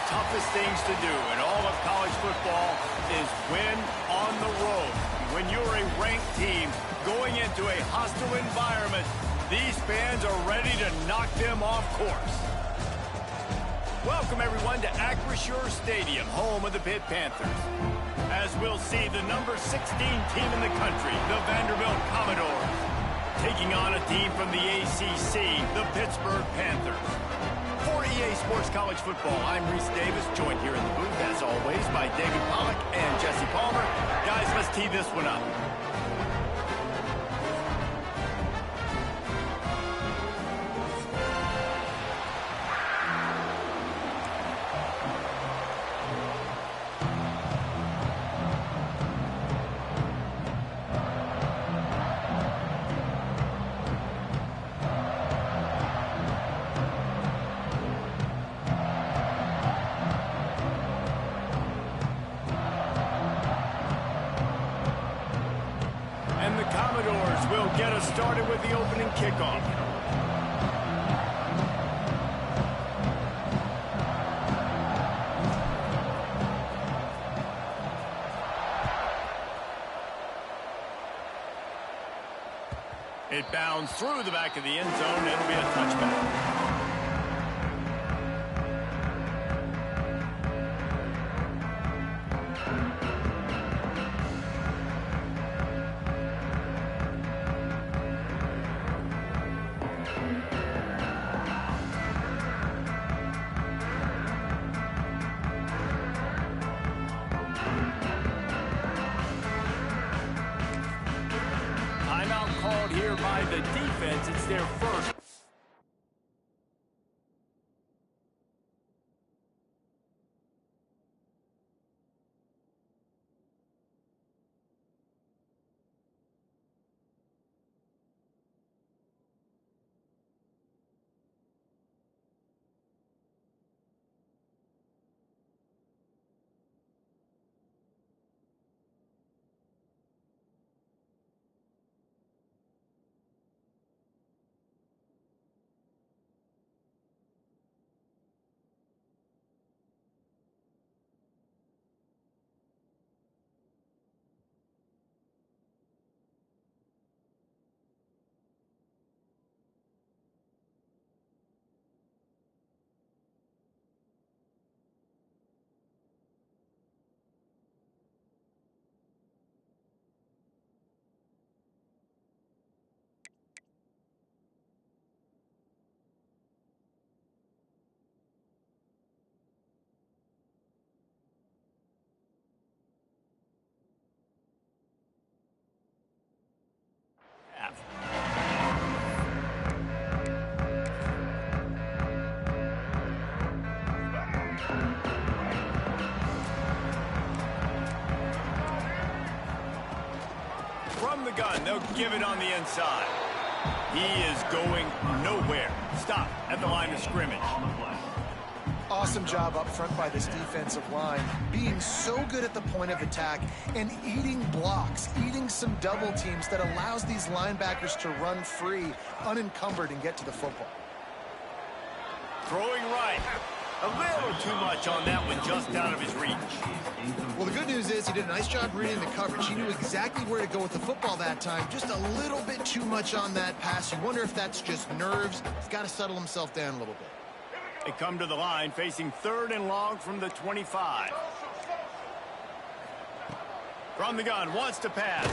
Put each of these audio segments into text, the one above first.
toughest things to do in all of college football is win on the road. When you're a ranked team going into a hostile environment, these fans are ready to knock them off course. Welcome, everyone, to Acrisure Stadium, home of the Pitt Panthers. As we'll see the number 16 team in the country, the Vanderbilt Commodores, taking on a team from the ACC, the Pittsburgh Panthers. For EA Sports College Football, I'm Reese Davis, joined here in the booth, as always, by David Pollack and Jesse Palmer. Guys, let's tee this one up. And the Commodores will get us started with the opening kickoff. It bounds through the back of the end zone. It'll be a touchback. Called here by the defense. It's their first. From the gun, they'll give it on the inside. He is going nowhere. Stop at the line of scrimmage. Awesome job up front by this defensive line, being so good at the point of attack and eating blocks, eating some double teams that allows these linebackers to run free, unencumbered, and get to the football. Throwing right. A little too much on that one, just out of his reach. Well, the good news is he did a nice job reading the coverage. He knew exactly where to go with the football that time. Just a little bit too much on that pass. You wonder if that's just nerves. He's got to settle himself down a little bit. They come to the line, facing 3rd and long from the 25. From the gun, wants to pass.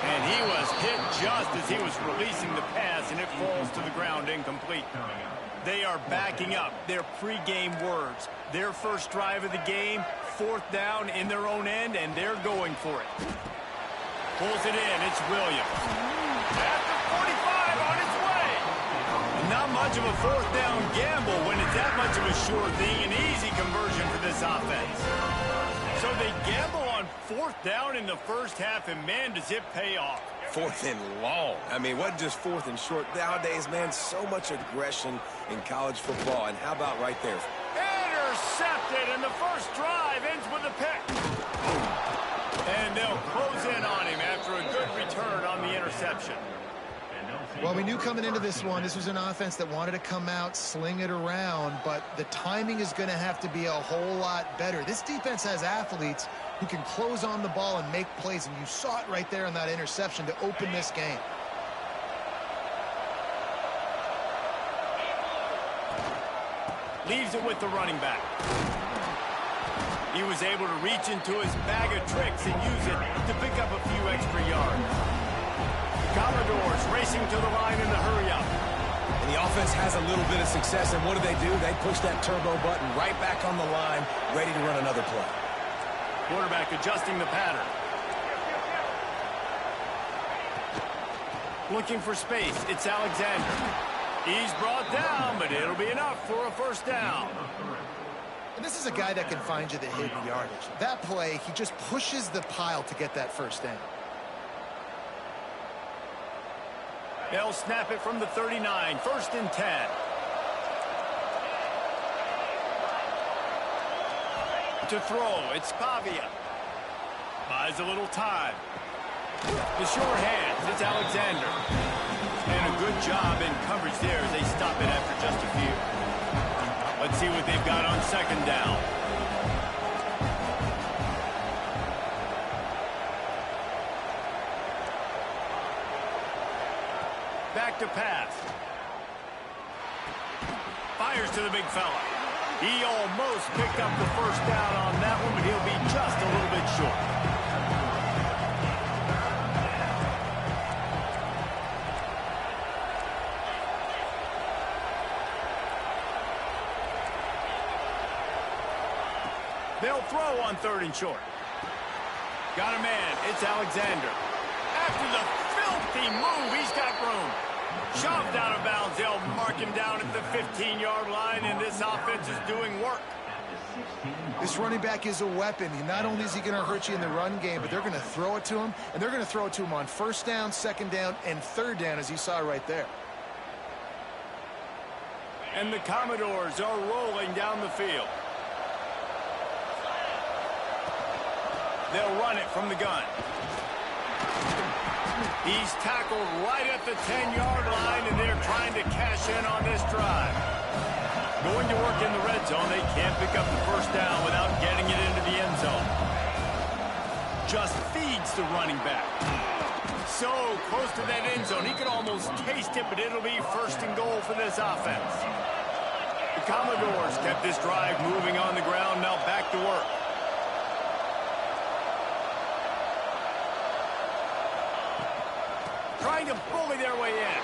And he was hit just as he was releasing the pass, and it falls to the ground incomplete. They are backing up their pregame words. Their first drive of the game, 4th down in their own end, and they're going for it. Pulls it in. It's Williams. At the 45 on its way. Not much of a 4th down gamble when it's that much of a sure thing. An easy conversion for this offense. So they gamble on 4th down in the first half, and man, does it pay off. 4th and long. I mean, what just 4th and short? Nowadays, man, so much aggression in college football. And how about right there? Intercepted, and the first drive ends with a pick. And they'll close in on him after a good return on the interception. Well, we knew coming into this one, this was an offense that wanted to come out, sling it around, but the timing is going to have to be a whole lot better. This defense has athletes who can close on the ball and make plays, and you saw it right there on that interception to open this game. Leaves it with the running back. He was able to reach into his bag of tricks and use it to pick up a few extra yards. The Commodores racing to the line in the hurry-up. And the offense has a little bit of success, and what do? They push that turbo button right back on the line, ready to run another play. Quarterback adjusting the pattern. Looking for space. It's Alexander. He's brought down, but it'll be enough for a first down. And this is a guy that can find you the hidden yardage. That play, he just pushes the pile to get that first down. They'll snap it from the 39, 1st and 10. To throw, it's Pavia. Buys a little time. The short hands, it's Alexander. And a good job in coverage there as they stop it after just a few. Let's see what they've got on 2nd down. Back to pass. Fires to the big fella. He almost picked up the first down on that one, but he'll be just a little bit short. They'll throw on 3rd and short. Got a man. It's Alexander. After the filthy move, he's got room. Shoved out of bounds. They'll mark him down at the 15-yard line, and this offense is doing work. This running back is a weapon. Not only is he going to hurt you in the run game, but they're going to throw it to him, and they're going to throw it to him on 1st down, 2nd down, and 3rd down, as you saw right there. And the Commodores are rolling down the field. They'll run it from the gun. He's tackled right at the 10-yard line, and they're trying to cash in on this drive. Going to work in the red zone. They can't pick up the first down without getting it into the end zone. Just feeds the running back. So close to that end zone. He could almost taste it, but it'll be 1st and goal for this offense. The Commodores kept this drive moving on the ground. Now back to work. Trying to bully their way in.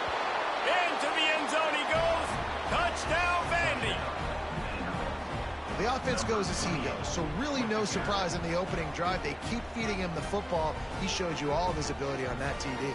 Into the end zone he goes. Touchdown, Vandy. The offense goes as he goes, so really no surprise in the opening drive. They keep feeding him the football. He showed you all of his ability on that TD.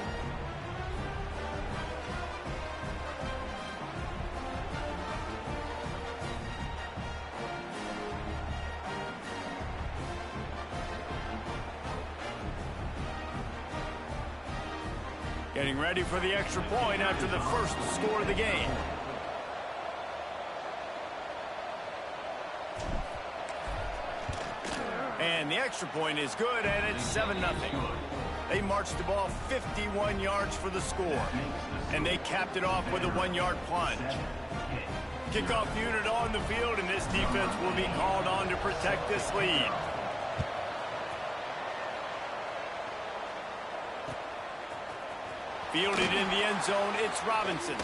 Getting ready for the extra point after the first score of the game. And the extra point is good, and it's 7-0. They marched the ball 51 yards for the score. And they capped it off with a 1-yard plunge. Kickoff unit on the field, and this defense will be called on to protect this lead. Fielded in the end zone, it's Robinson.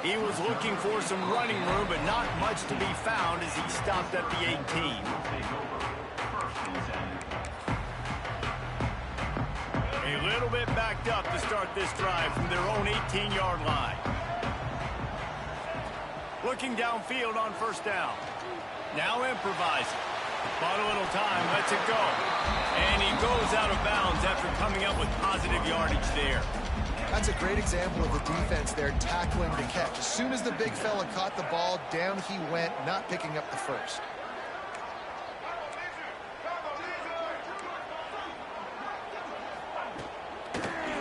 He was looking for some running room, but not much to be found as he stopped at the 18. A little bit backed up to start this drive from their own 18-yard line. Looking downfield on 1st down. Now improvising. Bought a little time, lets it go. And he goes out of bounds after coming up with positive yardage there. That's a great example of the defense there tackling the catch. As soon as the big fella caught the ball, down he went, not picking up the first.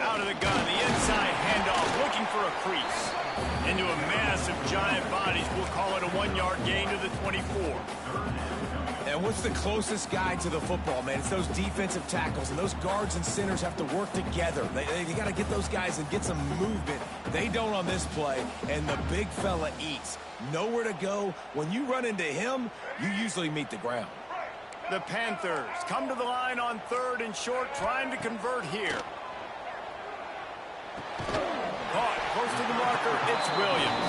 Out of the gun, the inside handoff, looking for a crease. Into a massive giant bodies. We'll call it a 1-yard gain to the 24. And what's the closest guy to the football, man? It's those defensive tackles, and those guards and centers have to work together. They got to get those guys and get some movement. They don't on this play, and the big fella eats. Nowhere to go. When you run into him, you usually meet the ground. The Panthers come to the line on 3rd and short, trying to convert here. Caught close to the marker, it's Williams.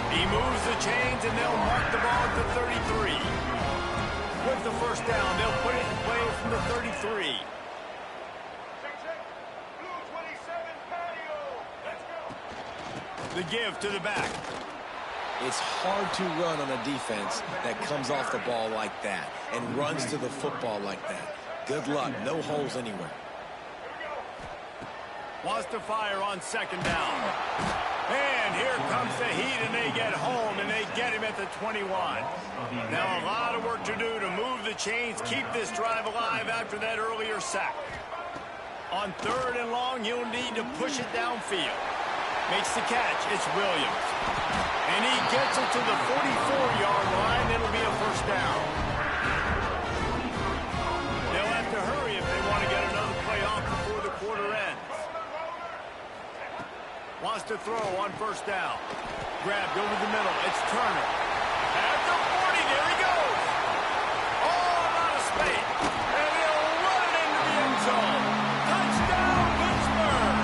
He moves the chains, and they'll mark the ball at the 33. With the first down, they'll put it in play from the 33. The give to the back. It's hard to run on a defense that comes off the ball like that and runs to the football like that. Good luck. No holes anywhere. Wants to fire on 2nd down. And here comes the heat, and they get home, and they get him at the 21. Now a lot of work to do to move the chains, keep this drive alive after that earlier sack. On 3rd and long, he'll need to push it downfield. Makes the catch. It's Williams. And he gets it to the 44-yard line. It'll be a first down. They'll have to hurry if they want to get another play off before the quarter ends. Wants to throw on 1st down. Grabbed over the middle. It's Turner. At the 40. There he goes. All out of space. And he'll run it into the end zone. Touchdown, Pittsburgh.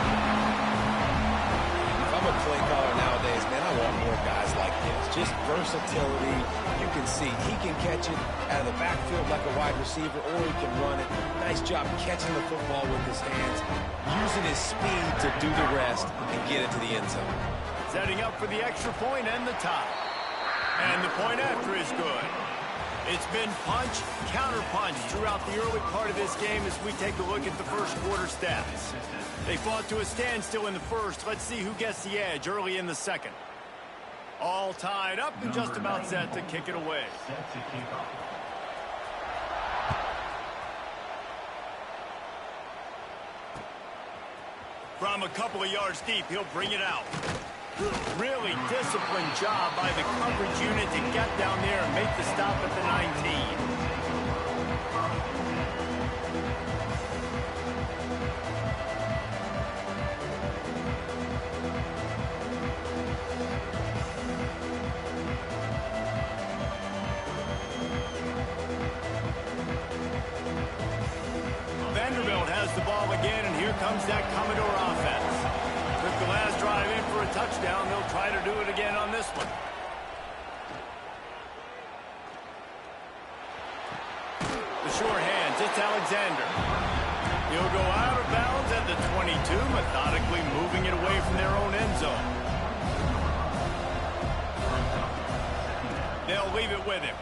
If I'm a play caller nowadays, man, I want more guys like this. Just versatility. You can see he can catch it out of the backfield like a wide receiver, or he can run it. Nice job catching the football with his hands, using his speed to do the rest and get it to the end zone. Setting up for the extra point and the tie. And the point after is good. It's been punch, counter-punch throughout the early part of this game as we take a look at the first quarter stats. They fought to a standstill in the first. Let's see who gets the edge early in the second. All tied up and just about set to kick it away. From a couple of yards deep, he'll bring it out. Really disciplined job by the coverage unit to get down there and make the stop at the 19. Vanderbilt has the ball again, and here comes that Commodore offense. Took the last drive in for a touchdown. They'll try to do it again on this one. The short hands, it's Alexander. He'll go out of bounds at the 22, methodically moving it away from their own end zone. They'll leave it with him.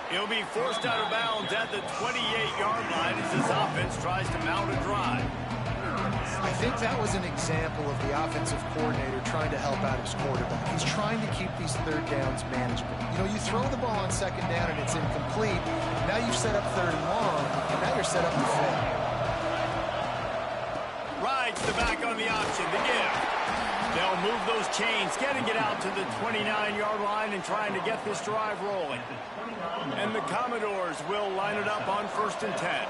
He'll be forced out of bounds at the 28-yard line as his offense tries to mount a drive. I think that was an example of the offensive coordinator trying to help out his quarterback. He's trying to keep these 3rd downs manageable. You know, you throw the ball on 2nd down and it's incomplete. Now you've set up 3rd and long, and now you're set up to fail. Rides the back on the option, the give. They'll move those chains, getting it out to the 29-yard line and trying to get this drive rolling. And the Commodores will line it up on 1st and 10.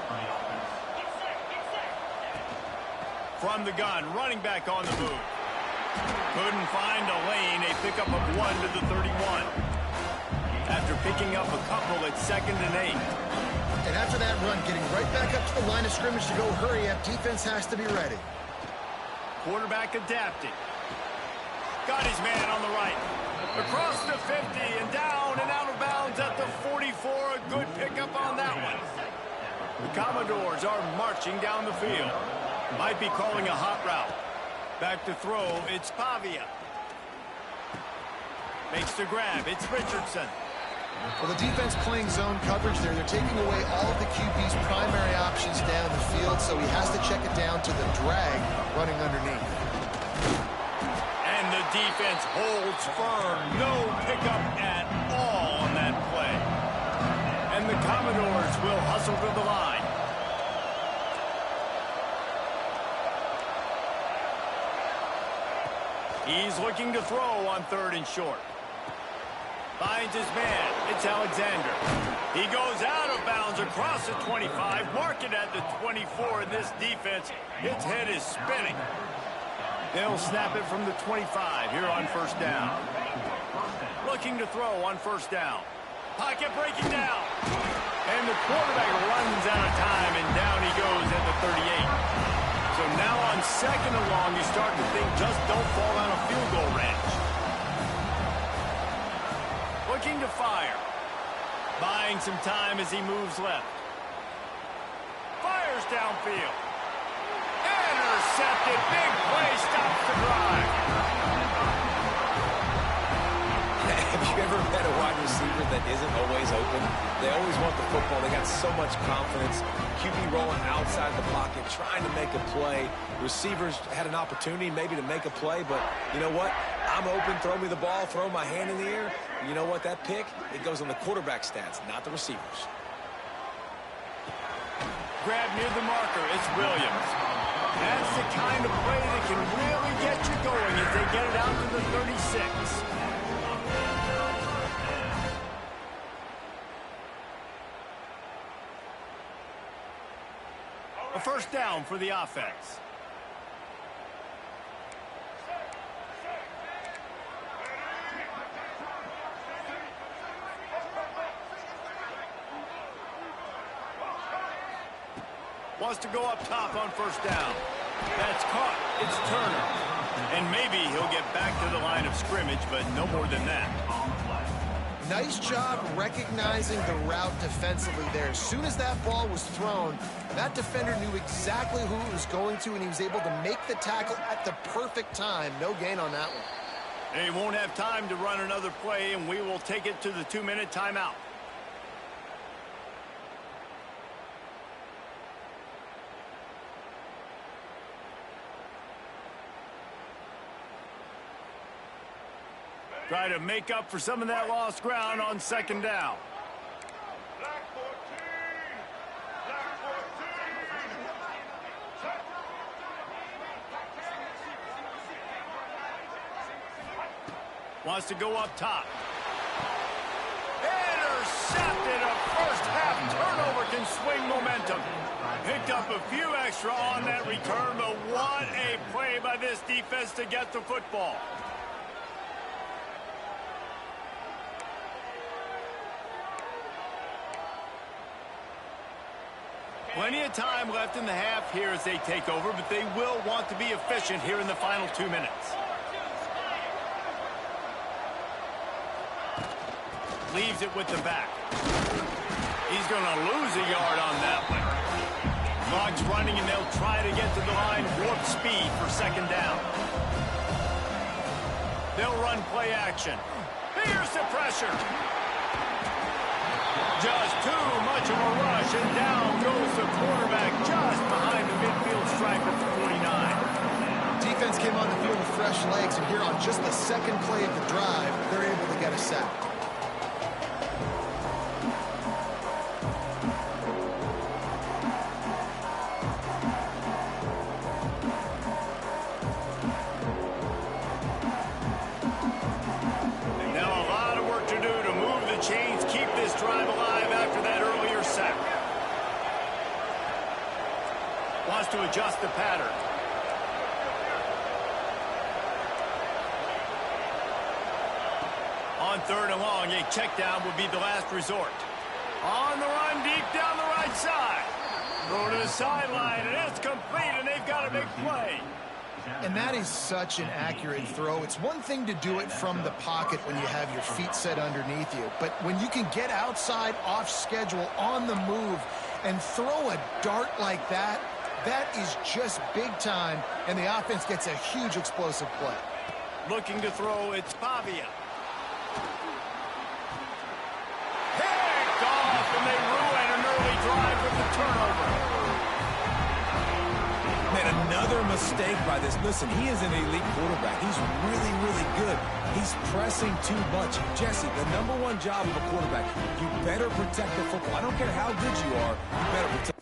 From the gun, running back on the move. Couldn't find a lane, a pickup of 1 to the 31. After picking up a couple, it's 2nd and 8. And after that run, getting right back up to the line of scrimmage to go hurry up, defense has to be ready. Quarterback adapting. Got his man on the right. Across the 50 and down and out of bounds at the 44. A good pickup on that one. The Commodores are marching down the field. Might be calling a hot route. Back to throw, it's Pavia. Makes the grab, it's Richardson. Well, the defense playing zone coverage there. They're taking away all of the QB's primary options down the field, so he has to check it down to the drag running underneath. And the defense holds firm. No pickup at all on that play. And the Commodores will hustle to the line. He's looking to throw on 3rd and short. Finds his man. It's Alexander. He goes out of bounds across the 25. Mark it at the 24 in this defense. Its head is spinning. They'll snap it from the 25 here on 1st down. Looking to throw on 1st down. Pocket breaking down. And the quarterback runs out of time, and down he goes at the 38. So now on 2nd and long, you start to think just don't fall on a field goal range. Looking to fire. Buying some time as he moves left. Fires downfield. Intercepted. Big play. Stops the drive. Have you ever met a wide receiver that isn't always open? They always want the football. They got so much confidence. QB rolling outside the pocket, trying to make a play. Receivers had an opportunity maybe to make a play, but you know what? I'm open. Throw me the ball. Throw my hand in the air. You know what? That pick, it goes on the quarterback stats, not the receivers. Grab near the marker. It's Williams. That's the kind of play that can really get you going as they get it out to the 36. A 1st down for the offense. Wants to go up top on 1st down. That's caught. It's Turner. And maybe he'll get back to the line of scrimmage, but no more than that. Nice job recognizing the route defensively there. As soon as that ball was thrown, that defender knew exactly who it was going to, and he was able to make the tackle at the perfect time. No gain on that one. They won't have time to run another play, and we will take it to the 2-minute timeout. Try to make up for some of that lost ground on 2nd down. Wants to go up top. Intercepted. A 1st half turnover can swing momentum. Picked up a few extra on that return, but what a play by this defense to get the football. Plenty of time left in the half here as they take over, but they will want to be efficient here in the final 2 minutes. Leaves it with the back. He's going to lose a yard on that one. Clock's running, and they'll try to get to the line. Warp speed for 2nd down. They'll run play action. Here's the pressure. Just too much of a rush, and down goes the quarterback just behind the midfield stripe at the 49. Defense came on the field with fresh legs, and here on just the 2nd play of the drive, they're able to get a sack. Wants to adjust the pattern. On 3rd and long, a check down would be the last resort. On the run, deep down the right side. Throw to the sideline, and it's complete, and they've got a big play. And that is such an accurate throw. It's one thing to do it from the pocket when you have your feet set underneath you, but when you can get outside, off schedule, on the move, and throw a dart like that, that is just big time, and the offense gets a huge explosive play. Looking to throw, it's Pavia. Picked off, and they ruin an early drive with the turnover. Man, another mistake by this. Listen, he is an elite quarterback. He's really, really good. He's pressing too much. Jesse, the #1 job of a quarterback, you better protect the football. I don't care how good you are, you better protect.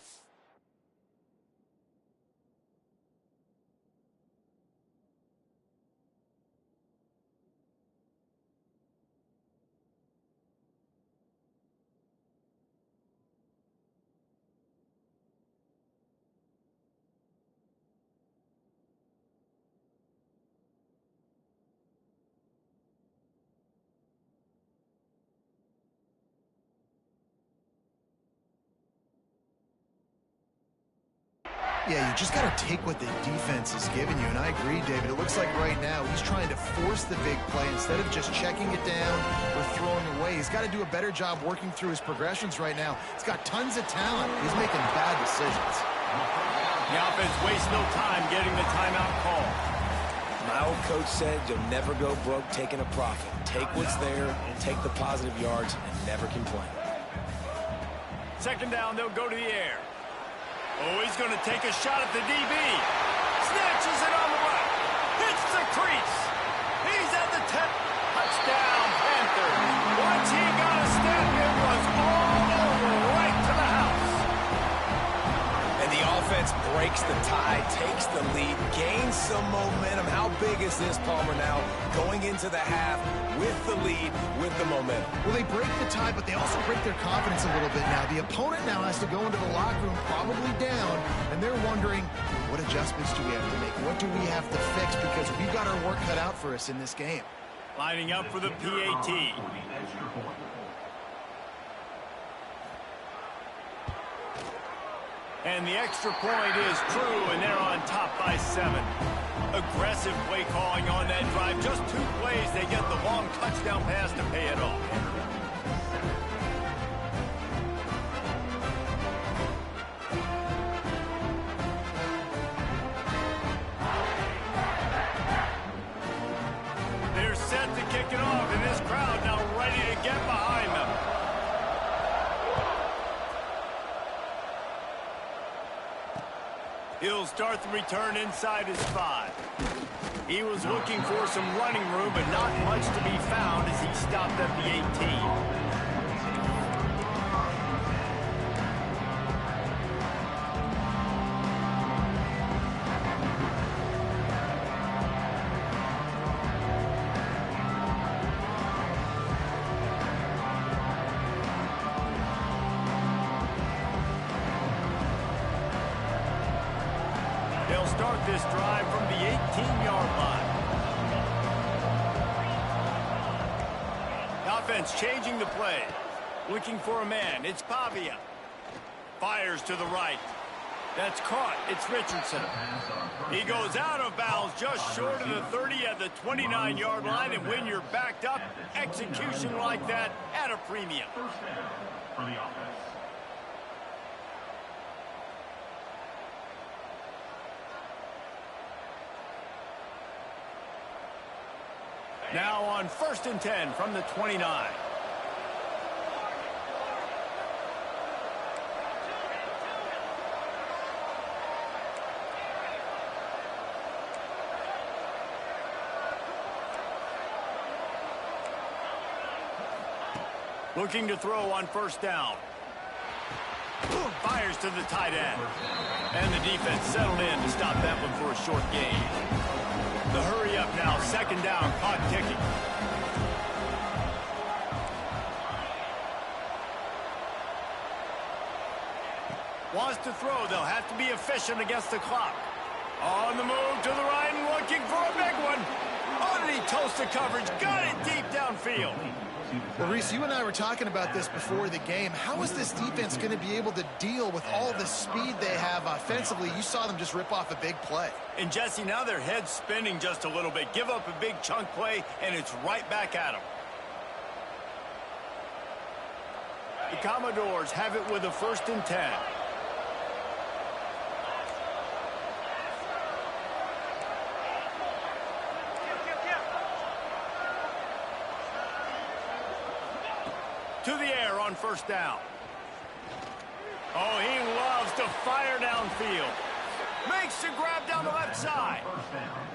Yeah, you just got to take what the defense is giving you, and I agree, David. It looks like right now he's trying to force the big play instead of just checking it down or throwing away. He's got to do a better job working through his progressions right now. He's got tons of talent. He's making bad decisions. The offense wastes no time getting the timeout call. My old coach said you'll never go broke taking a profit. Take what's there, take the positive yards, and never complain. Second down, they'll go to the air. Oh, he's going to take a shot at the DB. Snatches it on the right. Hits the crease. He's at the 10. Touchdown, Panthers. Once he got a step, it was all over, right to the house. And the offense breaks the tie, takes the lead, gains some momentum. How big is this, Palmer, now going into the half with the lead, with the momentum? Well, they break the tie, but they also break their confidence a little bit now. The opponent now has to go into the locker room probably down, and they're wondering, what adjustments do we have to make? What do we have to fix? Because we've got our work cut out for us in this game. Lining up for the PAT. And the extra point is true, and they're on top by 7. Aggressive play calling on that drive. Just 2 plays, they get the long touchdown pass to pay it off. They're set to kick it off, and this crowd now ready to get behind them. He'll start the return inside his 5. He was looking for some running room, but not much to be found as he stopped at the 18. They'll start this drive from the 18-yard line. The offense changing the play. Looking for a man. It's Pavia. Fires to the right. That's caught. It's Richardson. He goes out of bounds just short of the 30 at the 29-yard line. And when you're backed up, execution like that at a premium. First down for the offense. Now on 1st and 10 from the 29. Looking to throw on 1st down. Fires to the tight end. And the defense settled in to stop that one for a short gain. The hurry up now, 2nd down, clock ticking. Wants to throw, they'll have to be efficient against the clock. On the move to the right and looking for a big one. Oh, did he toast the coverage? Got it deep downfield. Well, Reese, you and I were talking about this before the game. How is this defense going to be able to deal with all the speed they have offensively? You saw them just rip off a big play. And, Jesse, now their head's spinning just a little bit. Give up a big chunk play, and it's right back at them. The Commodores have it with a 1st and 10. To the air on 1st down. Oh, he loves to fire downfield. Makes the grab down the left side.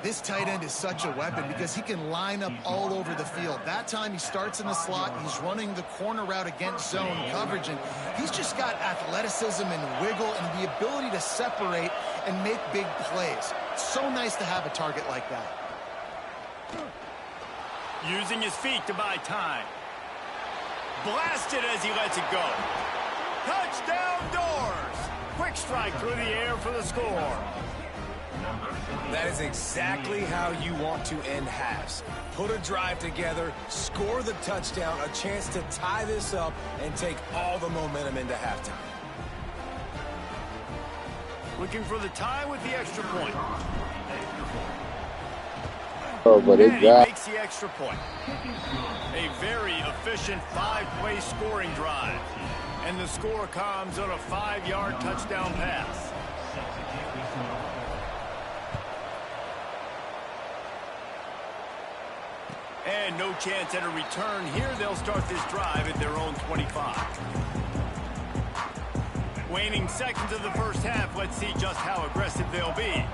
This tight end is such a weapon because he can line up all over the field. That time he starts in the slot. He's running the corner route against zone coverage. And he's just got athleticism and wiggle and the ability to separate and make big plays. It's so nice to have a target like that. Using his feet to buy time. Blasted as he lets it go. Touchdown Doors! Quick strike through the air for the score. That is exactly how you want to end halves. Put a drive together, score the touchdown, a chance to tie this up, and take all the momentum into halftime. Looking for the tie with the extra point. Oh, but And it he got. makes the extra point. A very efficient 5-play scoring drive. And the score comes on a 5-yard touchdown pass. And no chance at a return here. They'll start this drive at their own 25. Waning seconds of the first half. Let's see just how aggressive they'll be.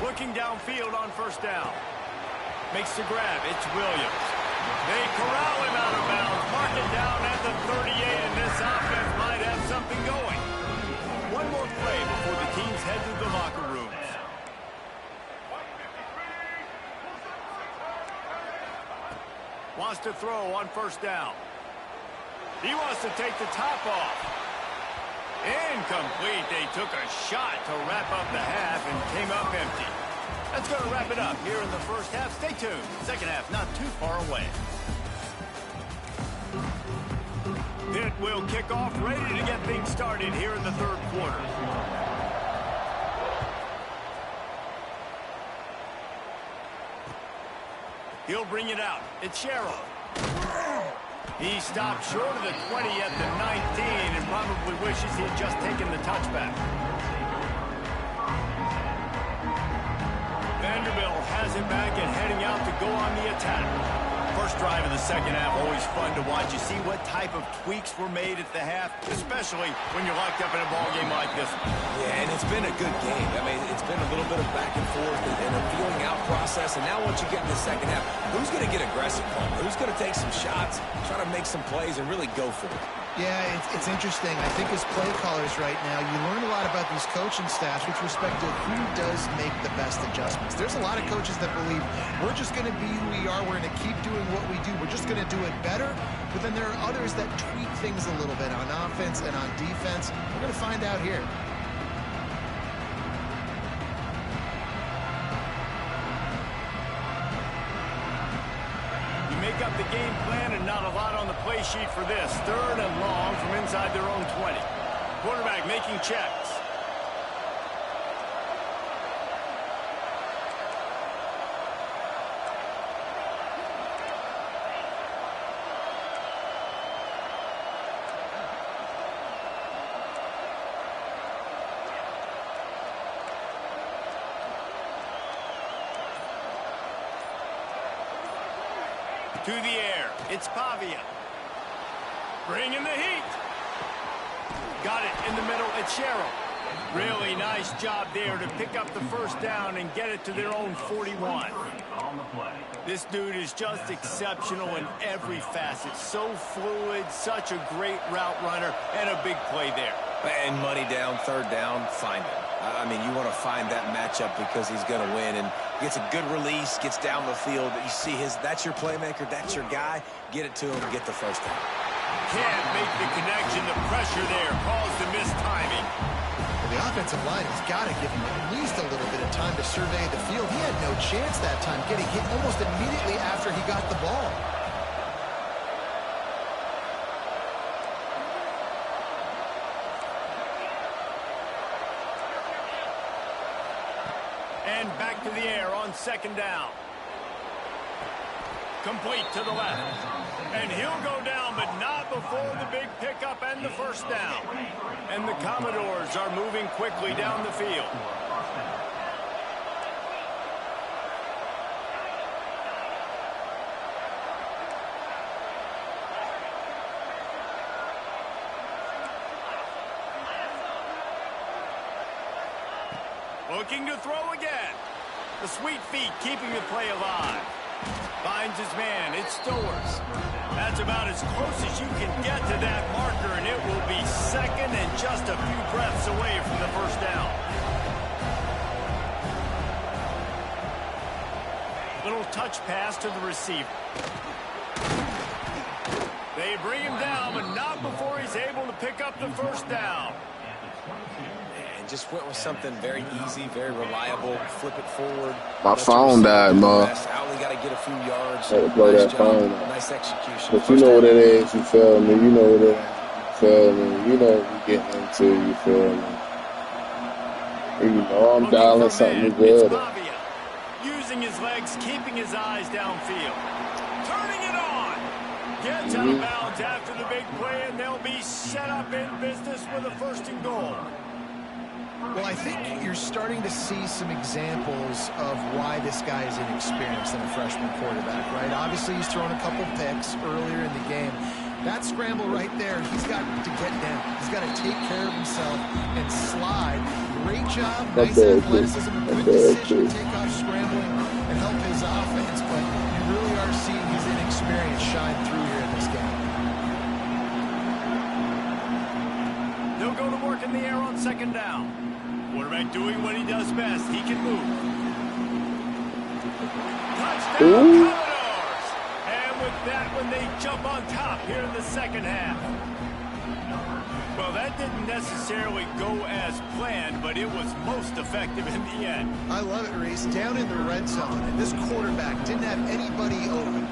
Looking downfield on first down. Makes the grab. It's Williams. They corral him out of bounds. Mark it down at the 38, and this offense might have something going. One more play before the teams head to the locker rooms. Wants to throw on first down. He wants to take the top off. Incomplete. They took a shot to wrap up the half and came up empty. That's going to wrap it up here in the first half. Stay tuned. Second half not too far away. It will kick off, ready to get things started here in the third quarter. He'll bring it out. It's Sherrill. He stopped short of the 20 at the 19 and probably wishes he had just taken the touchback. Vanderbilt has it back and heading out to go on the attack. First drive of the second half, always fun to watch. You see what type of tweaks were made at the half, especially when you're locked up in a ball game like this one. Yeah, and it's been a good game. I mean, it's been a little bit of back and forth and a feeling out process. And now once you get in the second half, who's going to get aggressive, Paul? Who's going to take some shots, try to make some plays, and really go for it? Yeah, it's interesting. I think as play callers right now, you learn a lot about these coaching staffs with respect to who does make the best adjustments. There's a lot of coaches that believe we're just going to be who we are. We're going to keep doing what we do. We're just going to do it better. But then there are others that tweak things a little bit on offense and on defense. We're going to find out here. Make up the game plan and not a lot on the play sheet for this. Third and long from inside their own 20. Quarterback making checks. To the air. It's Pavia. Bringing the heat. Got it in the middle. It's Sherrill. Really nice job there to pick up the first down and get it to their own 41. This dude is just exceptional in every facet. So fluid, such a great route runner, and a big play there. And money down, third down, find him. I mean, you want to find that matchup because he's going to win. And gets a good release, gets down the field. You see that's your playmaker, that's your guy. Get it to him, get the first down. Can't make the connection. The pressure there caused the missed timing. Well, the offensive line has got to give him at least a little bit of time to survey the field. He had no chance that time, getting hit almost immediately after he got the ball. And back to the air on second down. Complete to the left. And he'll go down, but not before the big pickup and the first down. And the Commodores are moving quickly down the field. Looking to throw again. The sweet feet keeping the play alive. Finds his man. It's Stowers. That's about as close as you can get to that marker, and it will be second and just a few breaths away from the first down. Little touch pass to the receiver. They bring him down, but not before he's able to pick up the first down. And just went with something very easy, very reliable. Flip it forward. My phone died, Mo. I only got to get a few yards. Had to blow Nice that job. phone. Nice execution. But you know what it is, you feel me? You know what it is. feel me? You know what we getting into, you feel me? You know I'm Looking dialing for something man. It's good. Pavia. Using his legs, keeping his eyes downfield. Turning it on. Gets out of bounds after the big play, and they'll be set up in business with a 1st and goal. Well, I think you're starting to see some examples of why this guy is inexperienced in a freshman quarterback, right? Obviously, he's thrown a couple picks earlier in the game. That scramble right there, he's got to get down. He's got to take care of himself and slide. Great job, nice athleticism, good decision to take off scrambling and help his offense, but you really are seeing his inexperience shine through here in this game. They'll go to work in the air on 2nd down. Quarterback doing what he does best. He can move. Touchdown, Commodores! And with that one, they jump on top here in the 2nd half. Well, that didn't necessarily go as planned, but it was most effective in the end. I love it, Reese. Down in the red zone, and this quarterback didn't have anybody open.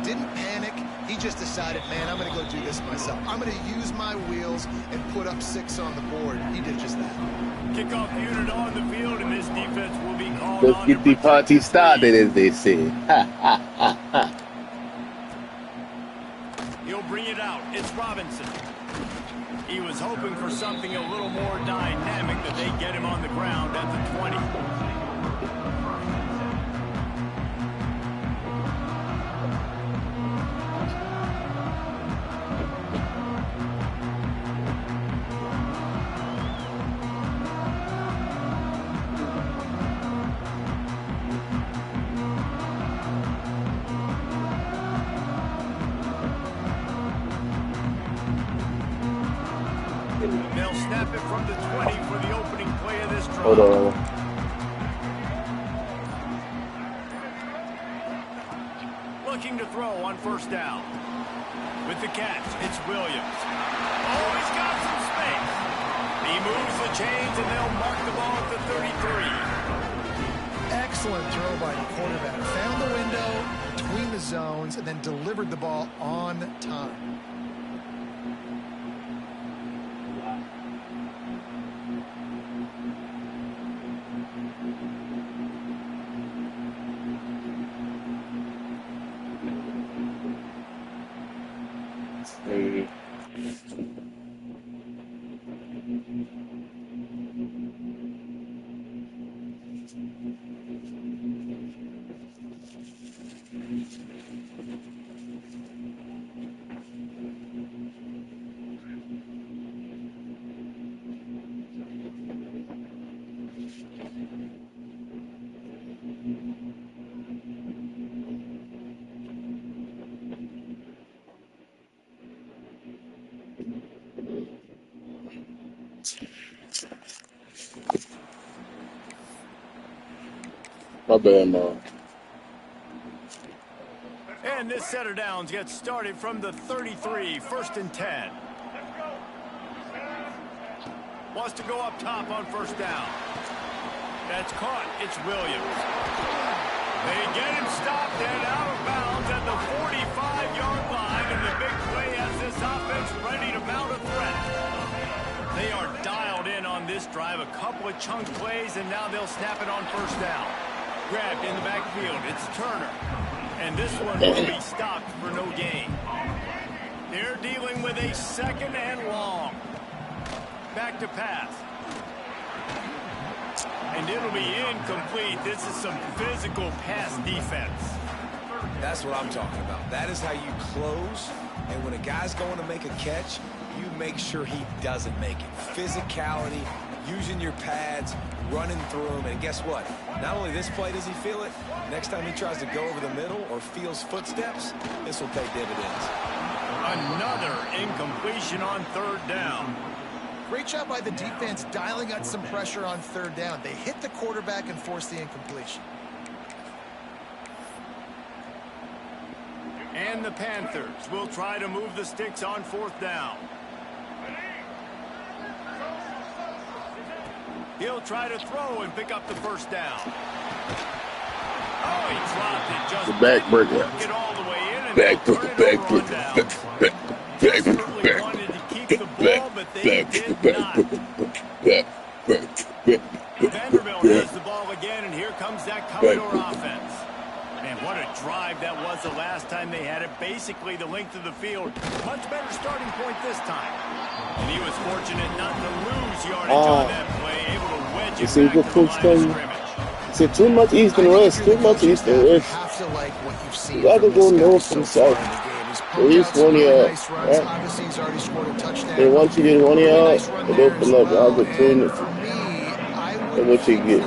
Didn't panic. He just decided, man, I'm going to go do this myself. I'm going to use my wheels and put up 6 on the board. He did just that. Kickoff unit on the field, and this defense will be called Let's on get the party started, as they say. He'll bring it out. It's Robinson. He was hoping for something a little more dynamic, that they get him on the ground at the 20. They'll snap it from the 20 for the opening play of this drive. Hold on. Looking to throw on 1st down. With the catch, it's Williams. Oh, he's got some space. He moves the chains, and they'll mark the ball at the 33. Excellent throw by the quarterback. Found the window between the zones and then delivered the ball on time. Hey. My bad, Mom. And this set of downs gets started from the 33, 1st and 10. Wants to go up top on 1st down. That's caught. It's Williams. They get him stopped and out of bounds at the 45-yard line, and the big play has this offense ready to mount a threat. They are dialed in on this drive, a couple of chunk plays, and now they'll snap it on 1st down. Grabbed in the backfield. It's Turner. And this one will be stopped for no gain. They're dealing with a 2nd and long. Back to pass. And it'll be incomplete. This is some physical pass defense. That's what I'm talking about. That is how you close. And when a guy's going to make a catch, you make sure he doesn't make it. Physicality, using your pads, running through them. And guess what? Not only this play does he feel it, next time he tries to go over the middle or feels footsteps, this will pay dividends. Another incompletion on 3rd down. Great job by the defense dialing out some pressure on 3rd down. They hit the quarterback and forced the incompletion. And the Panthers will try to move the sticks on 4th down. He'll try to throw and pick up the 1st down. Oh, he dropped it just The back breaker. work it all the way in, and Back they'll breaker, turn it back over on breaker, down. back breaker. Desperately wanted to keep the ball, but they did not. Vanderbilt has the ball again, and here comes that Commodore offense. Man, what a drive that was the last time they had it. Basically the length of the field. Much better starting point this time. And he was fortunate not to lose yardage on that play, able to wedge it back to the line of scrimmage. See, too much east and west. Too much east and west. You got to go north and south. At least 1 yard. Right? And once you get 1 yard, it opens up the opportunity. And what you get.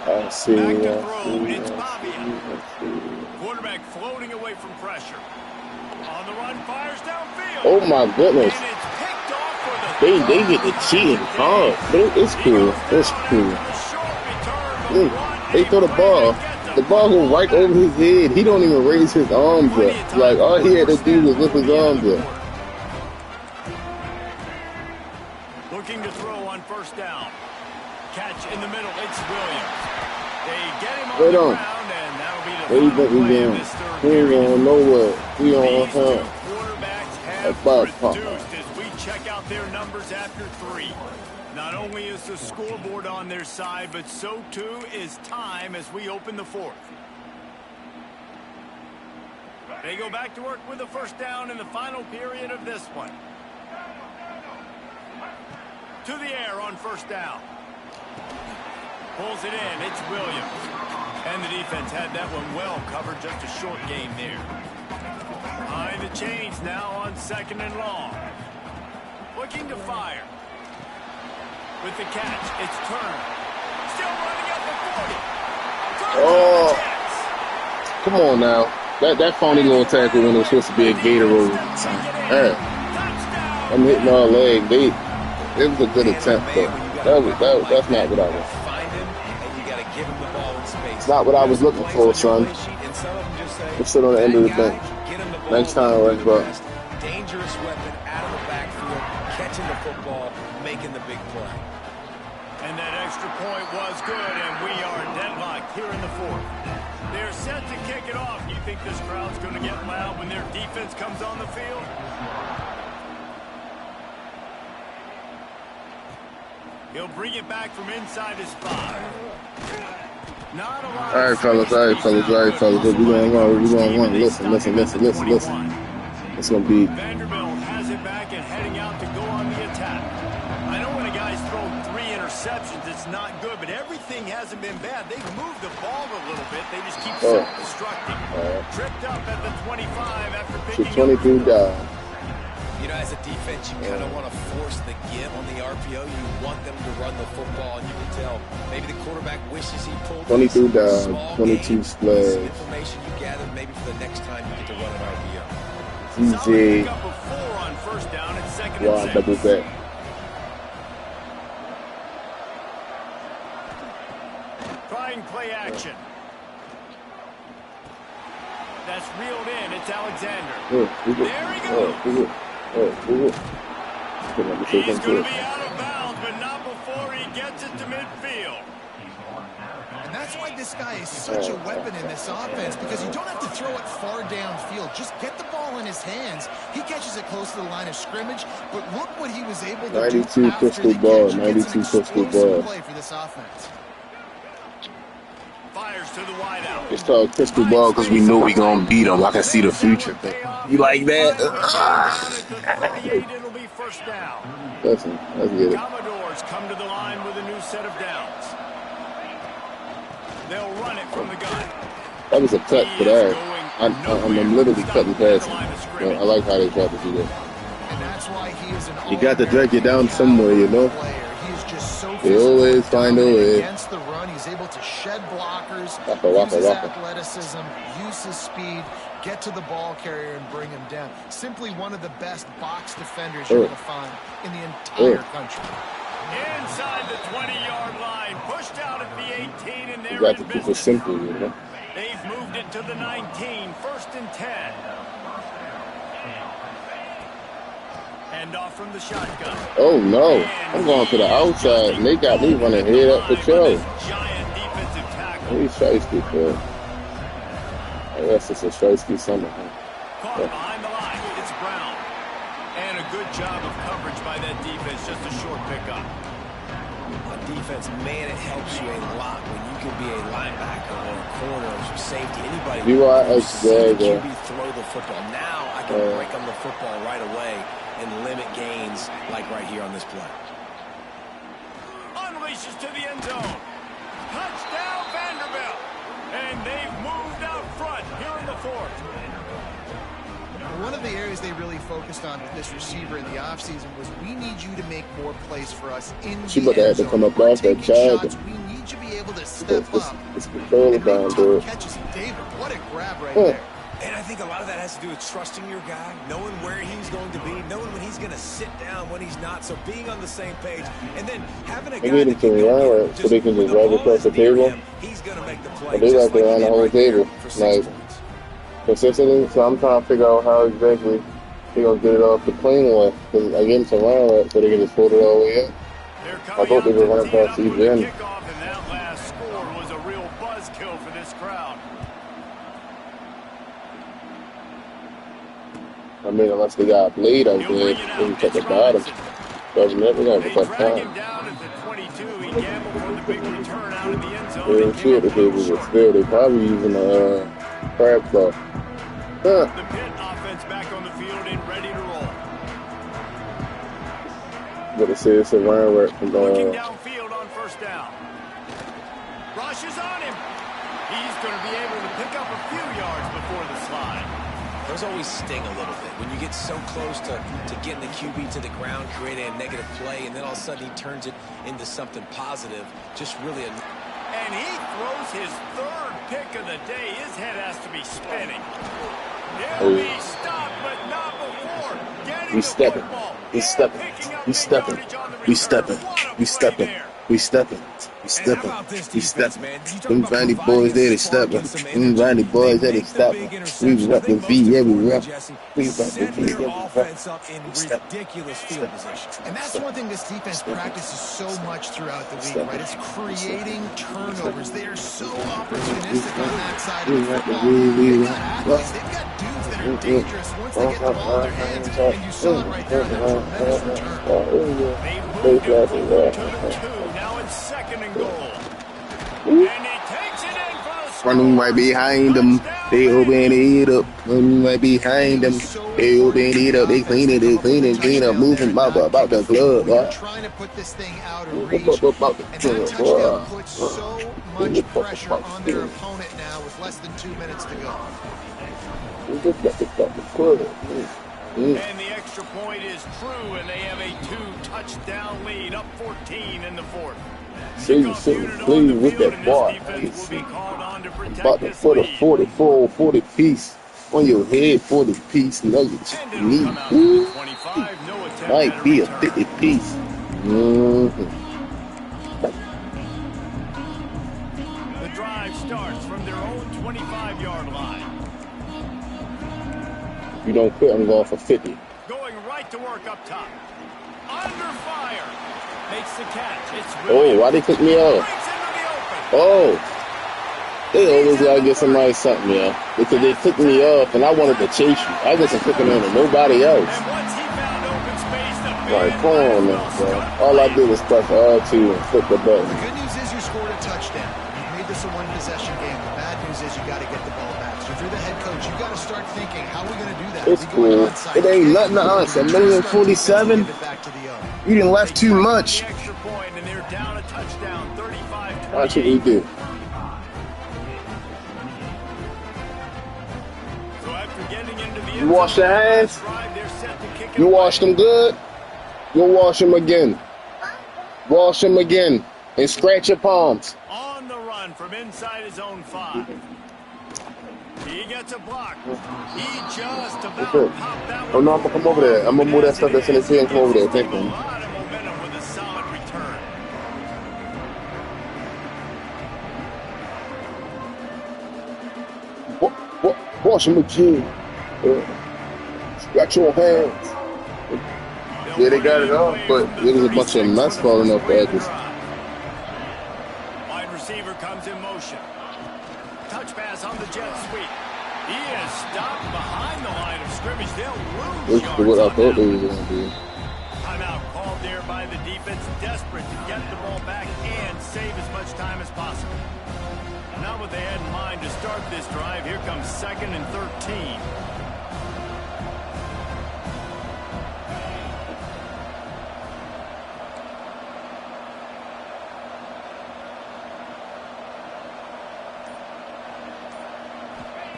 I see. Quarterback floating away from pressure. On the run, fires downfield. Oh my goodness. And it's picked off for They get the cheating hard. But it's cool. It's cool. They throw the ball. The ball goes right over his head. He don't even raise his arms up. Like all he had to do was lift his arms up. Looking to throw on first down. Catch in the middle. It's Williams. They get him on the ground, and that'll be the final play of this third period. We on nowhere. We on These two quarterbacks have reduced as we check out their numbers after 3. Not only is the scoreboard on their side, but so too is time as we open the 4th. They go back to work with a first down in the final period of this one. To the air on first down. Pulls it in. It's Williams. And the defense had that one well covered. Just a short game there. Behind the chains now on 2nd and long. Looking to fire. With the catch, it's Turner. Still running up the 40. Oh, come on now. That phony little tackle when it was supposed to be a gator roll. I'm hitting our leg. It was a good attempt, though. That's not what I was. It's not what I was looking for, son. Let's sit on the end of the bench. Next time, right, bro. Dangerous weapon out of the backfield, catching the football, making the big play. And that extra point was good, and we are deadlocked here in the 4th. They're set to kick it off. Do you think this crowd's going to get loud when their defense comes on the field? He'll bring it back from inside his 5. Not a lot. All right, fellas. We're going to run. Listen. It's going to be. Vanderbilt has it back and heading out to go on the attack. I know when a guy's thrown 3 interceptions, it's not good, but everything hasn't been bad. They've moved the ball a little bit. They just keep self-destructing. Tripped up at the 25 after picking up. 22 down. You know, as a defense, you kind of want to force the give on the RPO. You want them to run the football, and you can tell maybe the quarterback wishes he pulled 22 down, 22 splash. Information you gather maybe for the next time you get to run an RPO. CJ. On first down at 2nd and Wow, 6. double back. Trying play action. That's reeled in. It's Alexander. There he goes. He's going to be out of bounds, but not before he gets it to midfield. And that's why this guy is such a weapon in this offense, because you don't have to throw it far downfield. Just get the ball in his hands. He catches it close to the line of scrimmage, but look what he was able to 92 do after pistol the ball, catch. 92 pistol ball. Play for this offense. Fires to the wideout. It's called crystal ball because we know we gonna beat them. I can see the future. You like that? It'll be first down. Listen, let's get it. Commodores come to the line with a new set of downs. They'll run it from the gun. That was a cut for that. I'm literally cutting past him. I like how they try to do that. And that's why he is an You got to drag you down somewhere, you know. He is just so They always find a way. Against the run, he's able to shed blockers, Waka, use his waka. athleticism, use his speed, get to the ball carrier and bring him down. Simply one of the best box defenders you're going to find in the entire country. Inside the 20-yard line, pushed out at the 18, and You they're got in to keep it business. simple, you know. They've moved it to the 19, 1st and 10. Hand off from the shotgun. Oh no, I'm going to the outside, and they got me running head up the trail. Giant defensive tackle. He's shiesty, bro. That's just a Strasky summer. Caught behind the line. It's Brown. And a good job of coverage by that defense. Just a short pickup. On defense, man, it helps you a lot when you can be a linebacker or a corner or safety. Anybody who see the QB throw the football. Now I can break on the football right away and limit gains like right here on this play. Unleashes to the end zone. Touchdown, Vanderbilt. And they've moved out front here in the fourth. One of the areas they really focused on with this receiver in the offseason was we need you to make more plays for us in the end zone. To come across that child. We need you to be able to step up it's control and make down, tough catches. David, what a grab right there. And I think a lot of that has to do with trusting your guy, knowing where he's going to be, knowing when he's going to sit down, when he's not. So being on the same page, and then having a guy that can go in, so they can just drive across the table. He's going to make the play. They like to run the whole table, like consistently. So I'm trying to figure out how exactly they're gonna get it off the clean one. Because I gave them some run right, so they can just hold it all the way up. I thought they were running past each end. And that last score was a real buzzkill for this crowd. I mean, unless they got Blade out there, they can check the bottom. Doesn't matter, we're gonna have to Drag time. him down at the 22. He gambled for the big return out of the end zone. They didn't see it, but still, they probably using a crab claw. The Pitt offense back on the field and ready to roll. But it says it's a run right from Looking downfield on first down. Rush is on him. He's going to be able to pick up a few yards before the slide. Those always sting a little bit when you get so close to getting the QB to the ground, creating a negative play, and then all of a sudden he turns it into something positive. Just really And he throws his third pick of the day. His head has to be spinning. He'll be stopped, but not before getting the football. He's stepping. He's stepping. He's stepping. He's stepping. He's stepping. He's stepping. He's stepping. Them Vandy boys there, they stepping. Them Vandy boys there, they stepping. We rep the V, yeah, we rep. We rep the V, yeah, we rep. ridiculous field position. And that's one thing this defense practices so much throughout the week, right? It's creating turnovers. They are so opportunistic on that side of the football. They've got athletes. They've got dudes that are dangerous once they get the ball in their hands. And you saw it right there in that tremendous return. They moved him forward to the 2. Now it's second and goal. And he takes it in for the score. Running right behind them. They open it up. Running right behind them. They open it up. They clean it, moving about the club. They're trying to put this thing out of reach. And that touchdown puts so much pressure on their opponent now with less than 2 minutes to go. And the extra point is true, and they have a 2-touchdown lead, up 14 in the fourth. Please with that boy. About to put a 44, 40 piece on your head, 40 piece nuggets. Might be a 50 piece. The drive starts from their own 25-yard line. If you don't quit, I'm going for 50. Going right to work up top. Under fire. Makes the catch. It's oh, why they took me off? Oh. They always got to get somebody something, yeah. Because they took me off, and I wanted to chase you. I wasn't clicking on to nobody else. And once he found open space, the Like, come on, man, bro. All I did was press R2 and flip the button. The good news is you scored a touchdown. You've made this a one-possession game. The bad news is you got to get the ball back. So if you're the head coach, you got to start thinking, how are we going to do that? It's cool. It ain't nothing to us. A minute and 47. You didn't left too much. Watch what we do. You wash your hands. You wash them good. You'll wash them again. Wash them again. And scratch your palms. On the run from inside his own 5. He gets a block. He just about popped that one. Oh no, I'm gonna come over there. I'm gonna move that stuff that's in his hand and come over there. Thank you. A lot of momentum with a solid return. Wash them again. Scratch your hands. Yeah, they got it off, but there was a bunch of mess falling off the edges. Wide receiver comes in motion. Touch pass on the jet sweep. He is stopped behind the line of scrimmage. They'll This lose is what I yards thought on they that. were going to do. Timeout called there by the defense, desperate to get the ball back and save as much time as possible. Not what they had in mind to start this drive. Here comes 2nd and 13.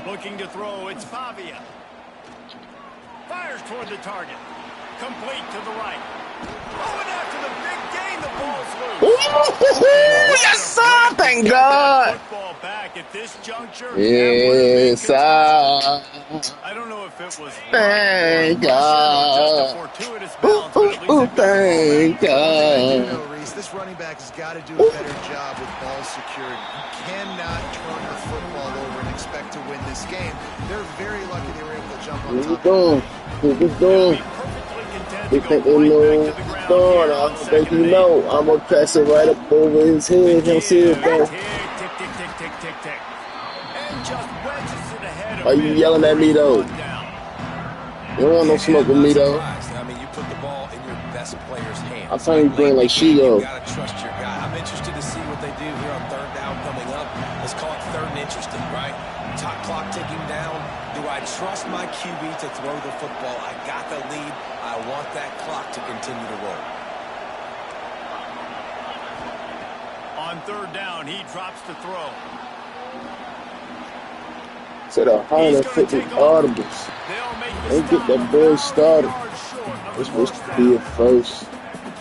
Looking to throw, it's Pavia. Fires toward the target. Complete to the right. Oh, and after the big gain, the ball's loose. Yes, sir! Thank God! Football back at this juncture. Yes, sir! I don't know if it was Thank just a God! fortuitous bounce, but at least a good Thank One thing I do God! know, Reese, this running back has got to do a better job with ball security. You cannot turn the football over and expect to win this game. They're very lucky they were able to jump on What you top. doing? What you doing? They think they know what's going on. I think you know. I'm going to pass it right up over his head. He'll see it, though. Why you yelling at me, though? You don't want no smoke with me, though. I mean, you put the ball in your best player's hands. I'm telling you, playing like Shigo. You got to trust your guy. I'm interested to see what they do here on 3rd down coming up. Let's call it 3rd and interesting, right? Top clock ticking down. Do I trust my QB to throw the football? I got the lead. I want that clock to continue to roll. On 3rd down, he drops to throw. Said 150 audibles. Don't get that boy started. It's supposed to be a first.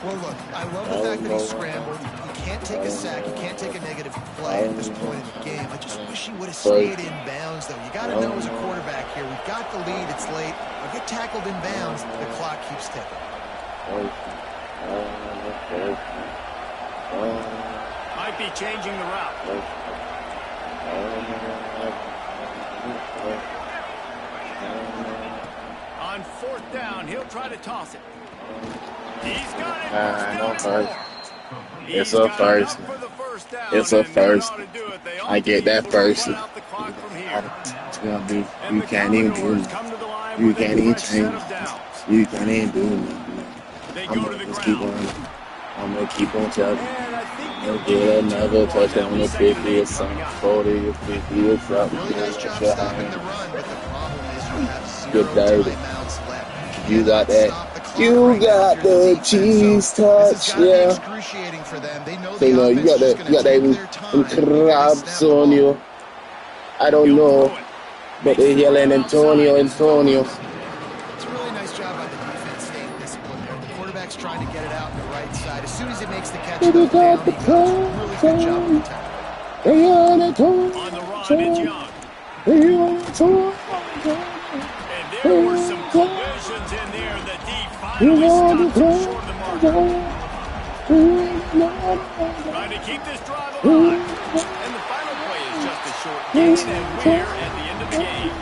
Well, look, I love the fact that he scrambled. You can't take a sack. You can't take a negative play at this point in the game. I just wish he would have stayed in bounds, though. You got to know as a quarterback here, we've got the lead. It's late. If get tackled in bounds, the clock keeps ticking. Might be changing the route. On 4th down, he'll try to toss it. He's got it. No first. It's a first. It's a first. I get that first. It's gonna be. You can't even do it. You can't even change. You can't even do it. I'm gonna just keep on. I'm gonna keep on chugging. I'm gonna get another touchdown on 50 or something, 40 or 50 or something. Really nice job stopping the run, but the problem is you have Good 0 day. timeouts left. You got that. You got the cheese touch, yeah. Excruciating for them. They know So you know you got that crabs on you. I don't know, but they're yelling Antonio. It's a really nice job by the defense staying disciplined there. The quarterback's trying to get it out on the right side. As soon as he makes the catch, down he goes. Really good job with the tackle. On the run, it's Young. And there were some collisions in there. The D finally stops him short of the mark. Trying to keep this drive alive. And the final play is just a short gain, and we're at the end of the game.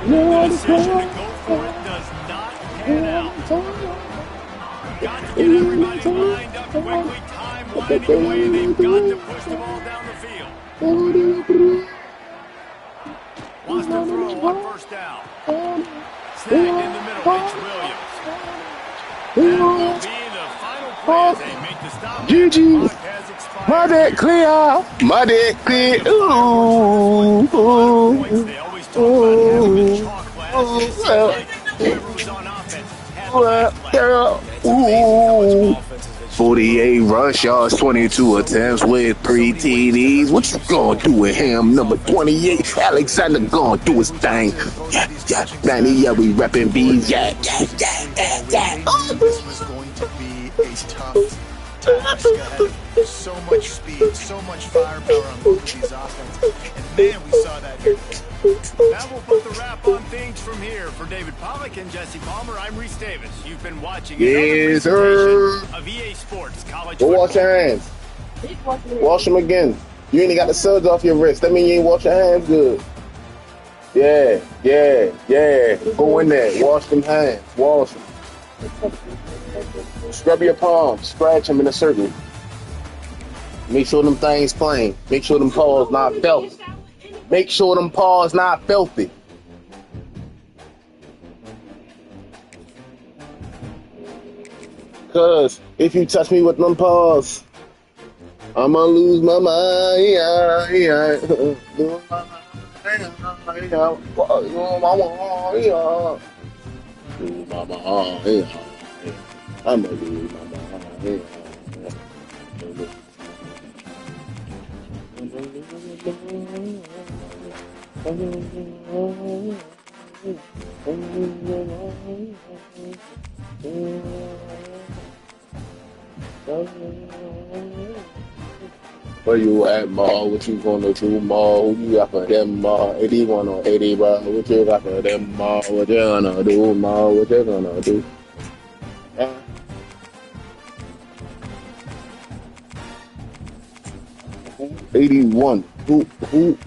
The decision to go for it does not pan out. Got to get everybody lined up quickly. Time winding away. They've got to push the ball down the field. Wants to throw on 1st down. Snagged in the middle. It's Williams. That will be the final play as they make the stop. GG. My deck clear. My deck clear. Ooh. They always talk about having the chalk class. It seems like whoever was on offense had the best play. Ooh. 48 rush yards, 22 attempts with 3 TDs. What you gonna do with him? Number 28, Alexander gonna do his thing. Yeah, we reppin' B's. Yeah. This was going to be a tough task ahead. So much speed, so much firepower on both of these offenses. And man, we saw that here. That will put the wrap on things from here. For David Pollack and Jesse Palmer, I'm Reese Davis. You've been watching Yes, another presentation of EA Sports College Go Football. wash your hands. Wash them again. You ain't got the suds off your wrist. That means you ain't wash your hands good. Yeah. Go in there. Wash them hands. Wash them. Scrub your palms. Scratch them in a circle. Make sure them things plain. Make sure them paws not felt. Make sure them paws not filthy. Cause if you touch me with them paws, I'ma lose my mind. I'ma lose my mind. Where you at, Ma? What you gonna do, Ma? Who you got for them, Ma? 81 or 80, bro? What you got for them, Ma? What you gonna do, Ma? What you gonna do? 81. Who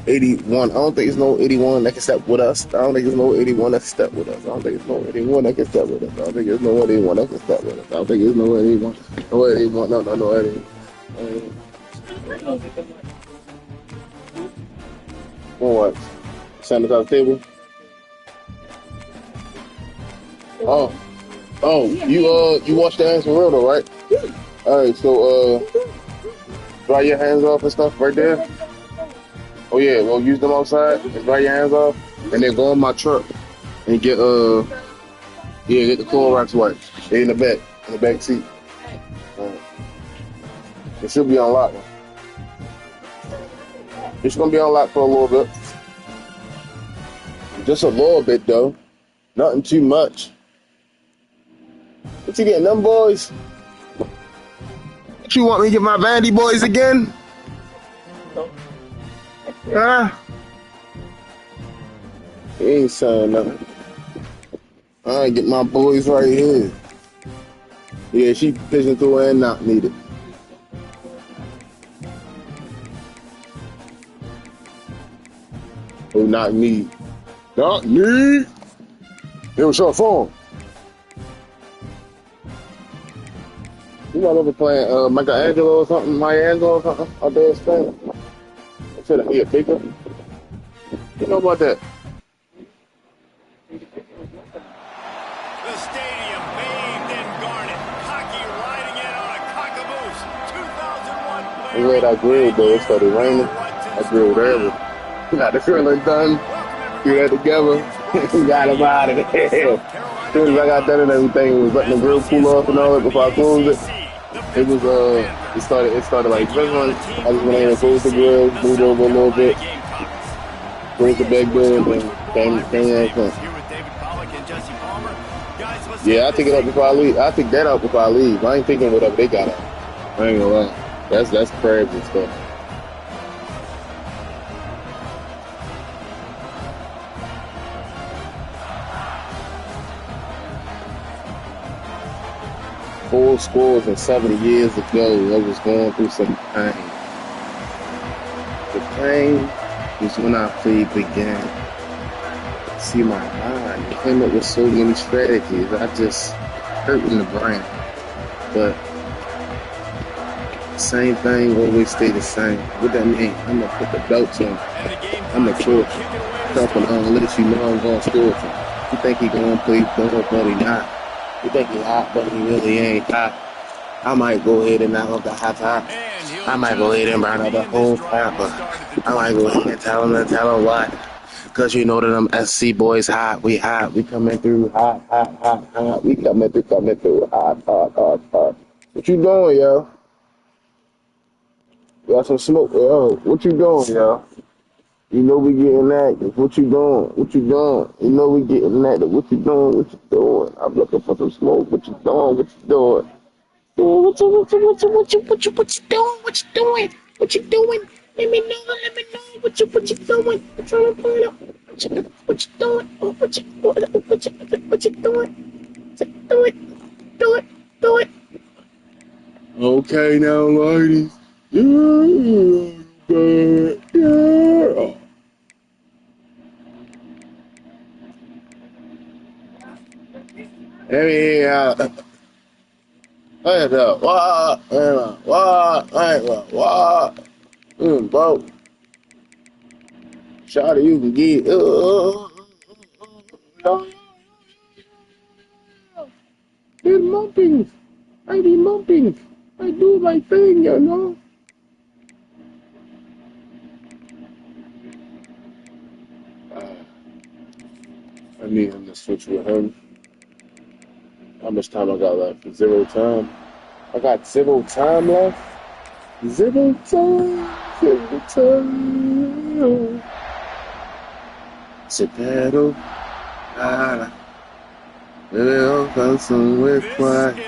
81? I don't think it's no 81 that can step with us. I don't think it's no 81 that can step with us. I don't think it's no 81 that can step with us. I don't think it's no 81 that can step with us. I don't think it's no 81. No 81. No 81. What? Sanitize table? Oh, you wash your hands for real though, right? Alright, so dry your hands off and stuff right there. Oh yeah, well use them outside and dry your hands off, and then go in my truck and get get the Clorox wipes. They in the back seat. It should be unlocked. It's gonna be unlocked for a little bit. Just a little bit though. Nothing too much. What you getting, them boys? What you want me to get my Vandy boys again? Huh? He ain't saying nothing. I get my boys right here. Yeah, she pitching through and not needed. Oh, not me. Not me. It was your phone. You not ever playing Michelangelo or something, Maya Angelou or something out there in Spain? Should I be a picker? You know about that? The stadium bathed in garnet. Hockey riding in on a cock-a-moose. 2001 I'm glad I grilled though. It started raining. I grilled early. Got the grilling done. Get that together. We got him out of there. As soon as I got done and everything, it was letting the grill cool off and all that before I closed it. It was it started like I just went in and closed the grill, moved over a little bit, raised the back door, and then came in and come. Yeah, I take it up before I leave. I take that out before I leave. I ain't thinking whatever they got out. I ain't gonna lie. That's crabs and stuff. Four scores and 70 years ago, I was going through some pain. The pain was when I played the game. See, my mind came up with so many strategies. I just hurt in the brain. But same thing always stay the same. What that mean? I'm gonna put the belts on. I'm gonna throw it. Something on, let you know I'm gonna score it. You think he gonna play ball, but he not. You think he hot, but he really ain't hot. I might go ahead and knock off the hot top. I might go ahead and burn up the whole crap. I might go ahead and tell him what. Cause you know that them SC boys hot. We coming through hot. We coming through hot. What you doing, yo? You got some smoke, yo. What you doing, yo? You know we getting active. What you doing? You know we getting active. What you doing? I'm looking for some smoke. What you doing? What you doing? What you doing? Let me know. What you doing? I'm trying to find out. What you doing? What you doing? Do it. Okay now, ladies. Yeah. Bro. Shot you can get. It's mumping. I be mumping. I do my thing, you know. I need him to switch with him. How much time I got left? 0 time. I got 0 time left. 0 time. 0 time. Separo. This is what we expected.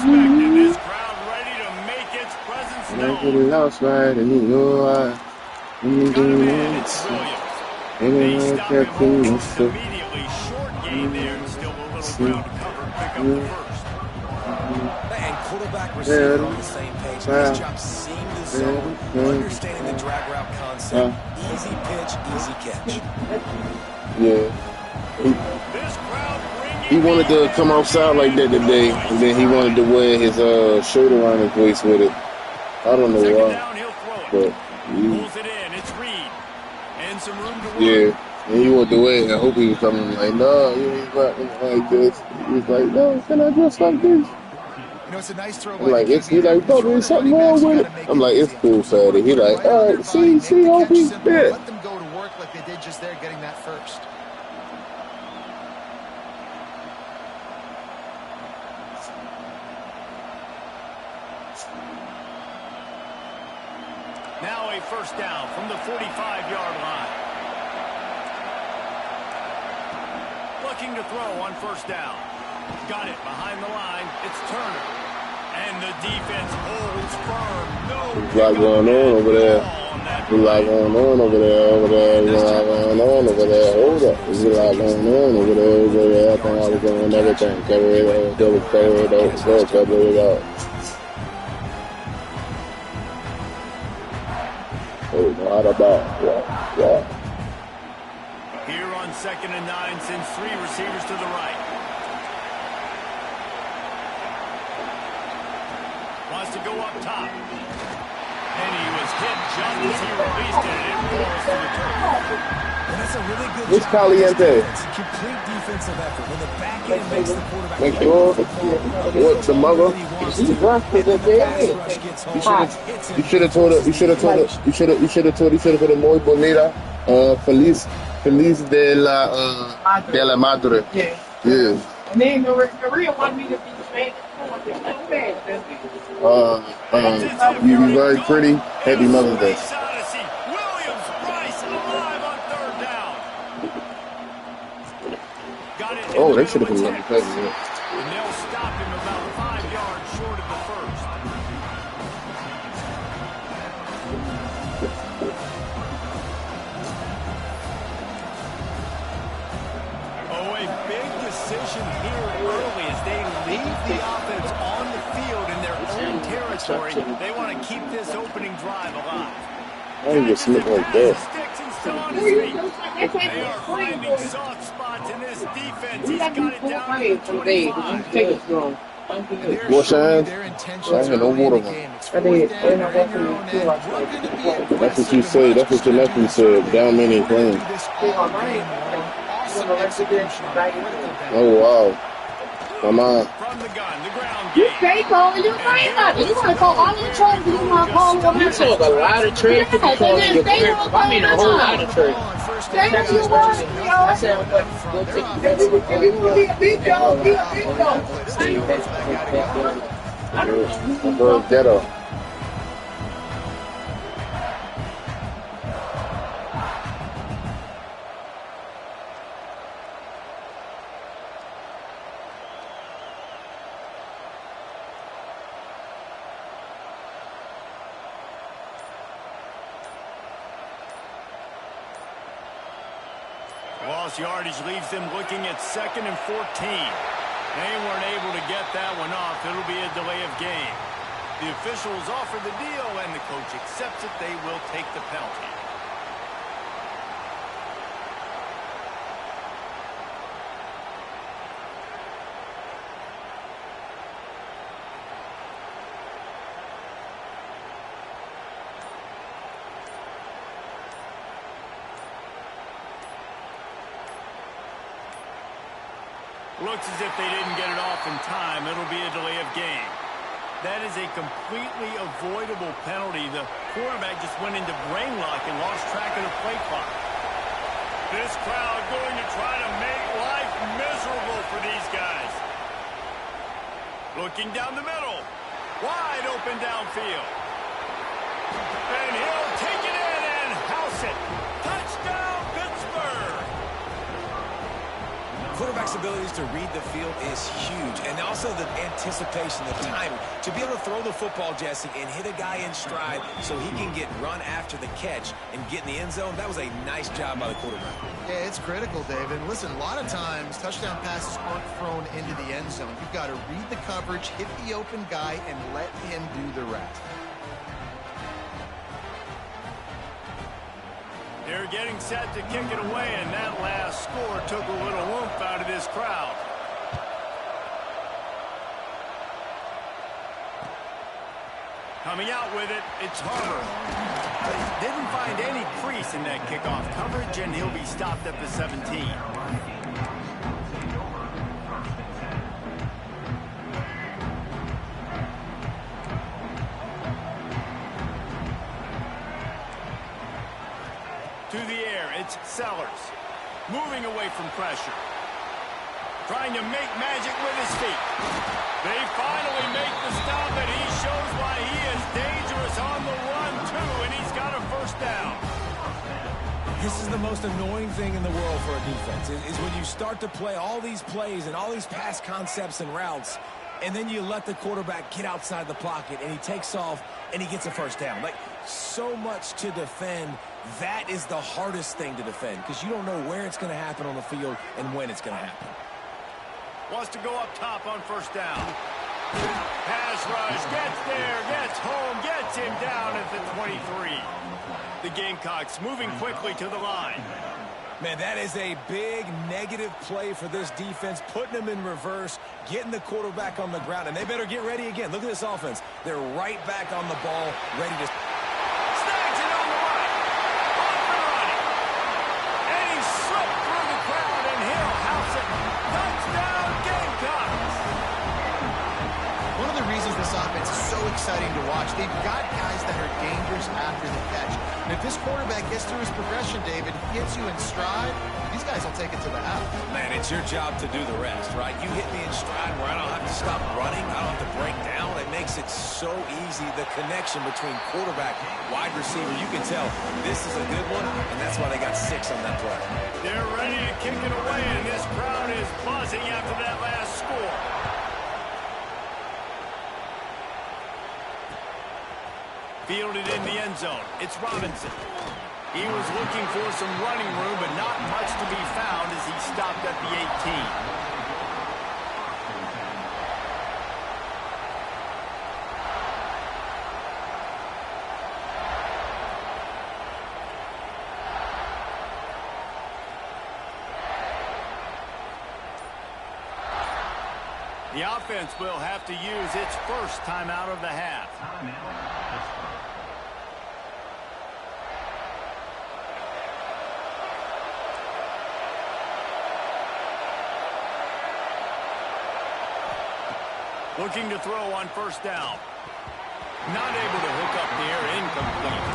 This crowd ready to make its presence known. Got him in. It's Williams. They stop him almost immediately. Short gain there, and still a little ground to cover. Pick up the first. And quarterback receiver on the same page. Nice job seeing the zone, understanding the drag route concept. Easy pitch, easy catch. Yeah. He wanted to come outside like that today, and then he wanted to wear his shirt around his waist with it. I don't know why, but yeah, and he wanted to wear it. I hope he was coming like, no, you ain't rocking like this. He was like, no, can I dress like this? You know, it's a nice throw. I'm like, he's like, bro, there's something wrong with it. I'm like, it's cool, fatty. He like, all right, see, hope he's there. Let them go to work like they did just there, getting that first. Now a first down from the 45-yard line. Looking to throw on first down. Got it behind the line. It's Turner. And the defense holds firm. There's a lot going on over there. There's a lot going on over there. There's a lot going on over there. Hold up. There's a lot going on over there. I think I was doing everything. Cover it out. Cover it out. Oh, not about. Yeah. Here on 2nd and 9, sends 3 receivers to the right. Wants to go up top. And he was hit just as he released it, and it falls to the turf. And that's a really good It's job. Caliente. Complete defensive effort. When the back end makes the quarterback Make sure. What's the mother? You should have told her muy bonita. Feliz de la madre. Yeah. And then Maria wanted me to be straight. You very pretty. Happy Mother's Day. Williams, Bryce, alive on 3rd down. Got it. Oh, they should have been lucky pass. And they'll stop him about 5 yards short of the first. Oh, a big decision here early as they leave the offense on the field in their own territory. They want to keep this opening drive alive. I didn't get slipped like that. Sticks and still on his feet. They are finding soft spots in this defense. He's got it down to 25. Wash your hands. I had no water on. That's what you say. That's what your nephew said. Down many ain't playing. Oh, wow. Come on. From the gun, the ground You game. stay calling your name up. You want to call all the trades, you want to call them. You talk a lot of trade for calling your friend. I mean, a whole lot of trade. That's your word, I said, what? Go take Bro, ghetto. Lost yardage leaves them looking at 2nd and 14. They weren't able to get that one off. It'll be a delay of game. The officials offer the deal, and the coach accepts it. They will take the penalty. Looks as if they didn't get it off in time. It'll be a delay of game. That is a completely avoidable penalty. The quarterback just went into brain lock and lost track of the play clock. This crowd going to try to make life miserable for these guys. Looking down the middle. Wide open downfield. And he'll take it in and house it. Touchdown, Pittsburgh! Quarterback's abilities to read the field is huge, and also the anticipation, the time to be able to throw the football, Jesse, and hit a guy in stride so he can get run after the catch and get in the end zone. That was a nice job by the quarterback. Yeah, it's critical, David. Listen, a lot of times touchdown passes aren't thrown into the end zone. You've got to read the coverage, hit the open guy, and let him do the rest. They're getting set to kick it away, and that last score took a little oomph out of this crowd. Coming out with it, it's Harper. Didn't find any crease in that kickoff coverage, and he'll be stopped at the 17. To the air, it's Sellers. Moving away from pressure. Trying to make magic with his feet. They finally make the stop, and he shows why he is dangerous on the run, too, and he's got a first down. This is the most annoying thing in the world for a defense, is when you start to play all these plays and all these pass concepts and routes, and then you let the quarterback get outside the pocket, and he takes off, and he gets a first down. Like, so much to defend. That is the hardest thing to defend, because you don't know where it's going to happen on the field and when it's going to happen. Wants to go up top on first down. Pass rush, gets there, gets home, gets him down at the 23. The Gamecocks moving quickly to the line. Man, that is a big negative play for this defense, putting them in reverse, getting the quarterback on the ground, and they better get ready again. Look at this offense. They're right back on the ball, ready to... Snags it on the right. Off and running. And he slipped through the crowd, and he'll house it. Touchdown, Gamecocks. One of the reasons this offense is so exciting to watch, they've got guys that are dangerous after the catch. And if this quarterback gets through his progression, David, he hits you in stride, these guys will take it to the house. Man, it's your job to do the rest, right? You hit me in stride where I don't have to stop running, I don't have to break down. It makes it so easy, the connection between quarterback, wide receiver. You can tell this is a good one, and that's why they got 6 on that play. They're ready to kick it away, and this crowd is buzzing after that last score. Fielded in the end zone. It's Robinson. He was looking for some running room, but not much to be found as he stopped at the 18. The offense will have to use its first timeout of the half. Looking to throw on first down. Not able to hook up there, incomplete.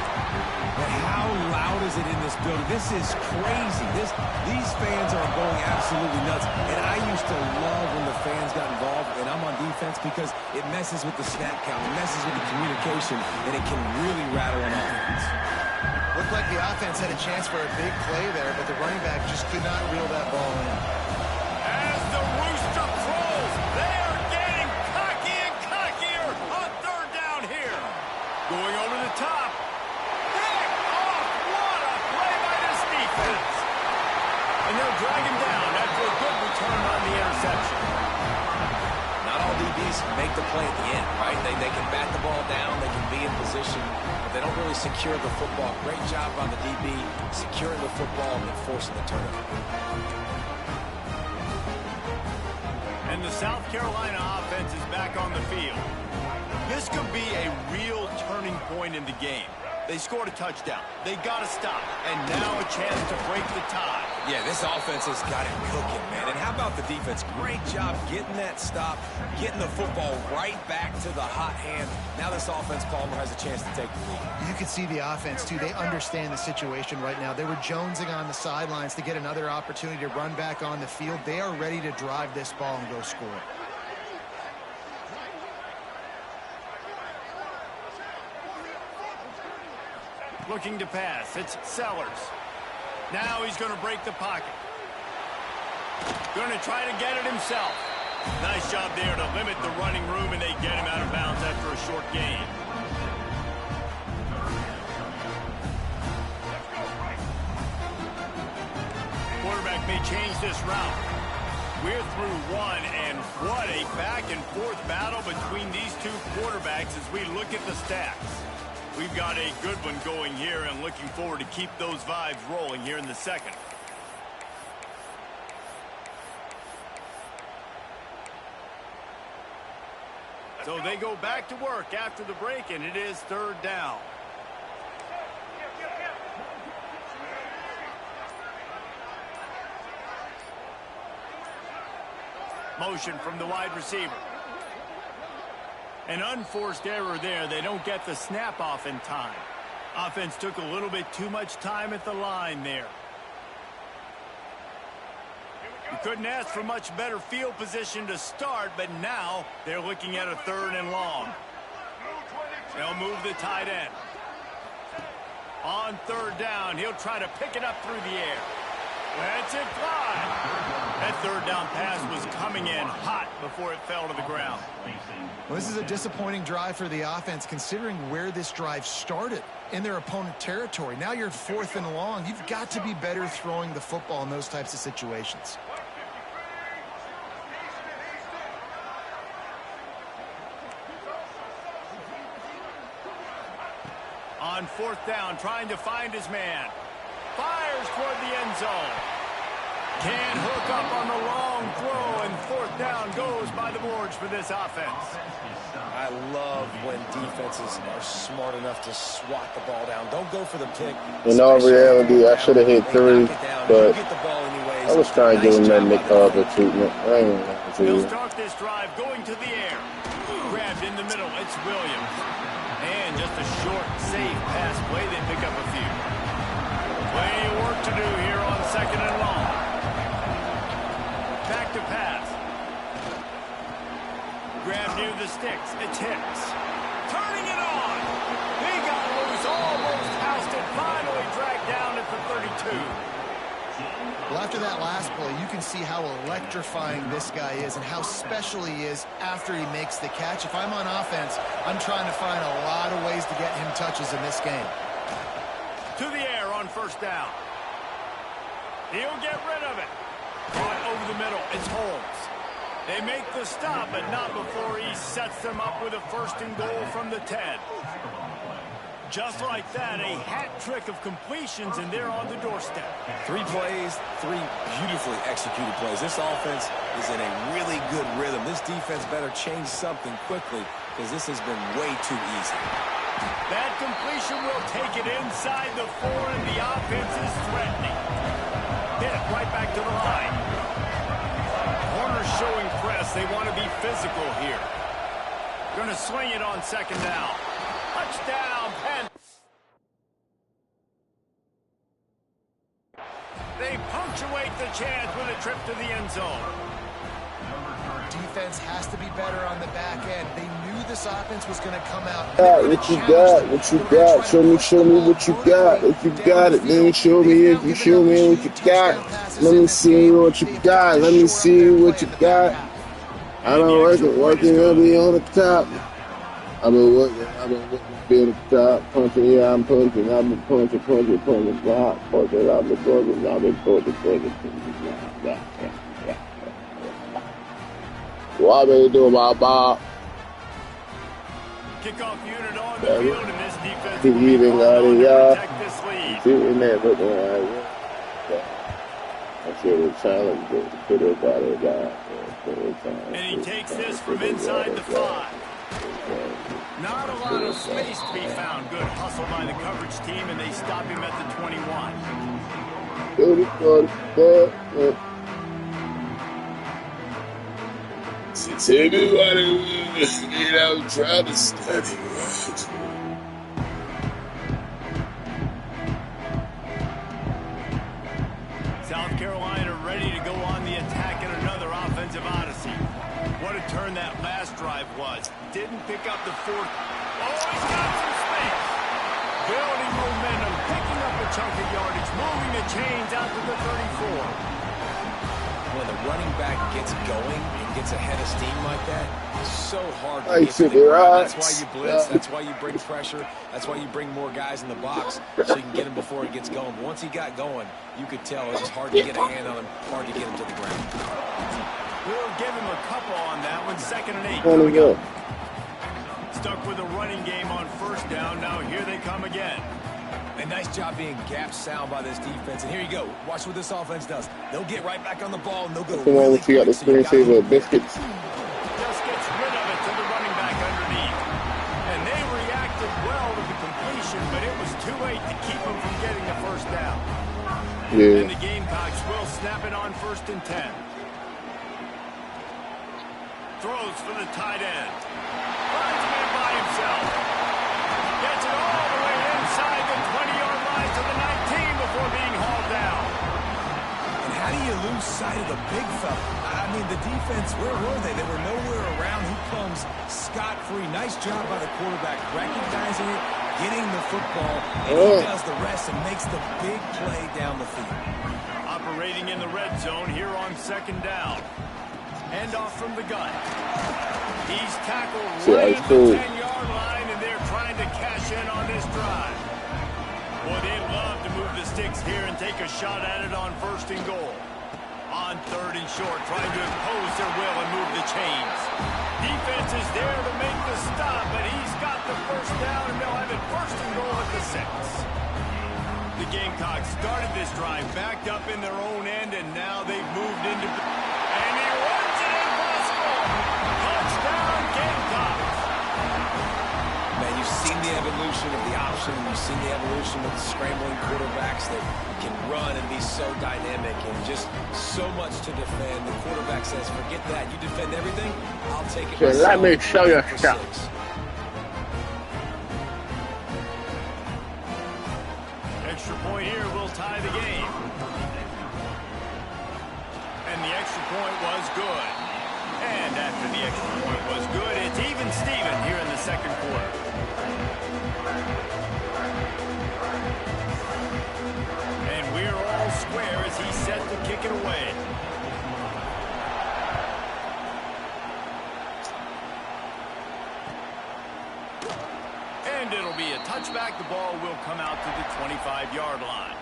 But how loud is it in this building? This is crazy. These fans are going absolutely nuts. And I used to love when the fans got involved, and I'm on defense, because it messes with the snap count, it messes with the communication, and it can really rattle an offense. Looked like the offense had a chance for a big play there, but the running back just could not reel that ball in. As the rooster crows, they are getting cocky and cockier on third down here. Going over the top. Pick off. What a play by this defense. And they'll drag him down after a good return on the interception. Not all DBs make the play at the end, right? They can bat the ball down, they can be in position, but they don't really secure the football. Great job by the DB securing the football and forcing the turnover. And the South Carolina offense is back on the field. This could be a real turning point in the game. They scored a touchdown. They got to stop. And now a chance to break the tie. Yeah, this offense has got it cooking, man. And how about the defense? Great job getting that stop, getting the football right back to the hot hand. Now this offense, Palmer, has a chance to take the lead. You can see the offense, too. They understand the situation right now. They were jonesing on the sidelines to get another opportunity to run back on the field. They are ready to drive this ball and go score. Looking to pass. It's Sellers. Now he's going to break the pocket. Going to try to get it himself. Nice job there to limit the running room, and they get him out of bounds after a short gain. Quarterback may change this route. We're through one, and what a back-and-forth battle between these two quarterbacks as we look at the stats. We've got a good one going here and looking forward to keep those vibes rolling here in the second. So they go back to work after the break, and it is third down. Motion from the wide receiver. An unforced error there. They don't get the snap off in time. Offense took a little bit too much time at the line there. You couldn't ask for much better field position to start, but now they're looking at a third and long. They'll move the tight end. On third down, he'll try to pick it up through the air. Lets it fly. That third down pass was coming in hot before it fell to the ground. Well, this is a disappointing drive for the offense, considering where this drive started in their opponent territory. Now you're fourth and long. You've got to be better throwing the football in those types of situations. On fourth down, trying to find his man. Fires toward the end zone. Can't hook up on the long throw, and fourth down goes by the boards for this offense. I love when defenses are smart enough to swat the ball down. Don't go for the pick. In all reality, I should have hit 3, but I was trying to give him that Nick Harper treatment. I ain't gonna to They'll you. start this drive going to the air. Grabbed in the middle. It's Williams. And just a short, safe pass play. They pick up a few. Plenty of work to do here on second and long. Back to pass. Grab near the sticks. It's Hicks. Turning it on. He got loose. Almost housed it. Finally dragged down at the 32. Well, after that last play, you can see how electrifying this guy is and how special he is after he makes the catch. If I'm on offense, I'm trying to find a lot of ways to get him touches in this game. To the air on first down. He'll get rid of it. Caught over the middle. It's Holmes. They make the stop, but not before he sets them up with a first and goal from the 10. Just like that, a hat trick of completions, and they're on the doorstep. 3 plays, 3 beautifully executed plays. This offense is in a really good rhythm. This defense better change something quickly because this has been way too easy. That completion will take it inside the 4, and the offense is threatening. Hit right back to the line. Corners showing press. They want to be physical here. Going to swing it on second down. Touchdown, Penn. They punctuate the chance with a trip to the end zone. Defense has to be better on the back end. They knew this offense was going to come out. What you got? What you got? Show me what you got. If you got it, then show me if you show me what you got. Let me see what you got. Let me see what you got. I've been working heavy on the top. I've been working being the top, punching, yeah, I'm punching, I've been punching, block, punching, I've been punching. What are you doing, Bob? Kickoff unit on the field, and this defense He will be even called got on it, to y'all. protect this lead. Sitting there looking like, I should have challenged it, put it by the guy. And he takes this from inside the 5. Not a lot of space to be found. Good hustle by the coverage team, and they stop him at the 21. Tell me what it was, and I'm trying to study. South Carolina ready to go on the attack in another offensive odyssey. What a turn that last drive was. Didn't pick up the fourth. Oh, he's got some space. Building momentum, picking up a chunk of yardage, moving the chains out to the 34. When the running back gets going and gets ahead of steam like that, it's so hard to I get to the ground. That's why you blitz. That's why you bring pressure. That's why you bring more guys in the box so you can get him before he gets going. But once he got going, you could tell it was hard to get a hand on him, hard to get him to the ground. We'll give him a couple on that one. 2nd and 8. Here we go. Stuck with a running game on 1st down. Now here they come again. A nice job being gap sound by this defense. And here you go. Watch what this offense does. They'll get right back on the ball, and they'll go really quick. You got the screensaver of biscuits. Just gets rid of it to the running back underneath. And they reacted well to the completion, but it was too late to keep them from getting the 1st down. Yeah. And the Gamecocks will snap it on 1st and 10. Throws for the tight end. Finds a man by himself. Gets it all the way inside the 20-yard line to the 19 before being hauled down. And how do you lose sight of the big fella? I mean, the defense, where were they? They were nowhere around. He comes scot-free. Nice job by the quarterback recognizing it, getting the football, and he does the rest and makes the big play down the field. Operating in the red zone here on 2nd down. Handoff from the gun. He's tackled right at the 10-yard line, and they're trying to cash in on this drive. Boy, they love to move the sticks here and take a shot at it on 1st and goal. On 3rd and short, trying to impose their will and move the chains. Defense is there to make the stop, but he's got the 1st down, and they'll have it 1st and goal at the 6. The Gamecocks started this drive backed up in their own end, and now they've moved into... And he runs it impossible! Touchdown, Gamecocks! Man, you've seen the evolution of the option. You've seen the evolution of the scrambling quarterbacks that can run and be so dynamic and just so much to defend. The quarterback says, forget that. You defend everything, I'll take it. So let me show you stuff. Extra point here will tie the game. And the extra point was good. And after the extra point was good, it's even Steven here in the 2nd quarter. And we're all square as he's set to kick it away. And it'll be a touchback. The ball will come out to the 25-yard line.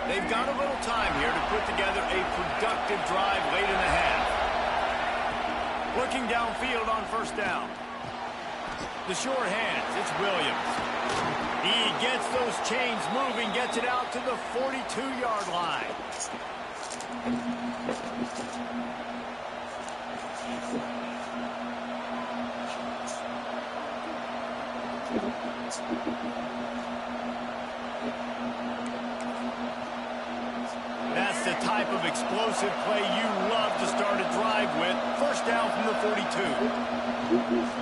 They've got a little time here to put together a productive drive late in the half. Looking downfield on 1st down. The short hands, it's Williams. He gets those chains moving, gets it out to the 42-yard line. That's the type of explosive play you love to start a drive with. 1st down from the 42.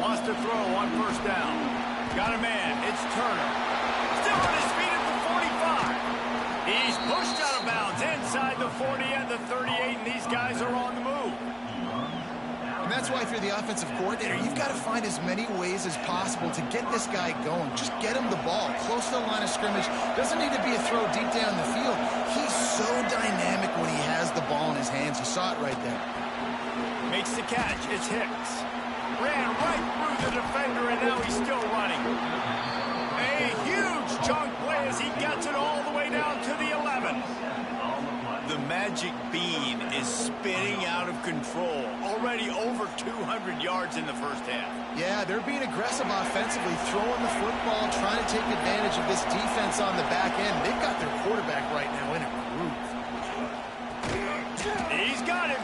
Wants to throw on 1st down. Got a man. It's Turner. Still on his feet at the 45. He's pushed out of bounds inside the 40 and the 38, and these guys are on the move. And that's why if you're the offensive coordinator, you've got to find as many ways as possible to get this guy going. Just get him the ball close to the line of scrimmage. Doesn't need to be a throw deep down the field. He's so dynamic when he has the ball in his hands. You saw it right there. Makes the catch. It's Hicks. Ran right through the defender, and now he's still running. A huge chunk play as he gets it all the way down to the 11. The magic bean is spinning out of control. Already over 200 yards in the 1st half. Yeah, they're being aggressive offensively, throwing the football, trying to take advantage of this defense on the back end. They've got their quarterback right now in a groove. He's got him.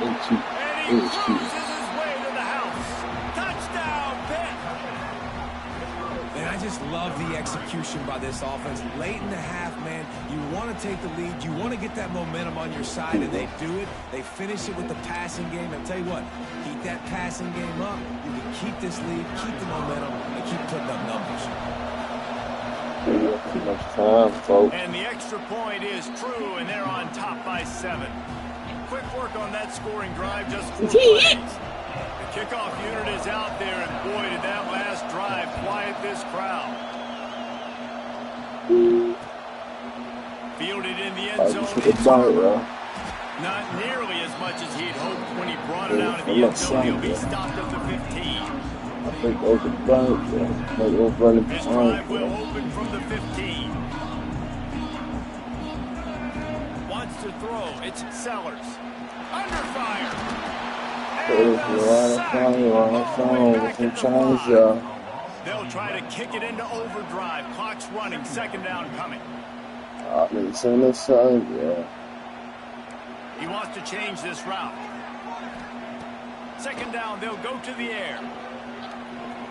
And he cruises his way to the house. Touchdown, Pitt. And I just love execution by this offense. Late in the half, man, you want to take the lead. You want to get that momentum on your side, and they do it. They finish it with the passing game. And I'll tell you what, keep that passing game up. You can keep this lead, keep the momentum, and keep putting up numbers. Too much time, folks. And the extra point is true, and they're on top by 7. Quick work on that scoring drive, just 4 plays. The kickoff unit is out there, and boy, did that last drive quiet this crowd. Fielded in the end zone. It's not nearly as much as he'd hoped when he brought it out of the end zone. He'll be stopped at the 15. I think those are bounce. This drive will open from the 15. Wants to throw. It's Sellers. Under fire. And they'll try to kick it into overdrive. Clock's running. Second down coming. He wants to change this route. Second down, they'll go to the air.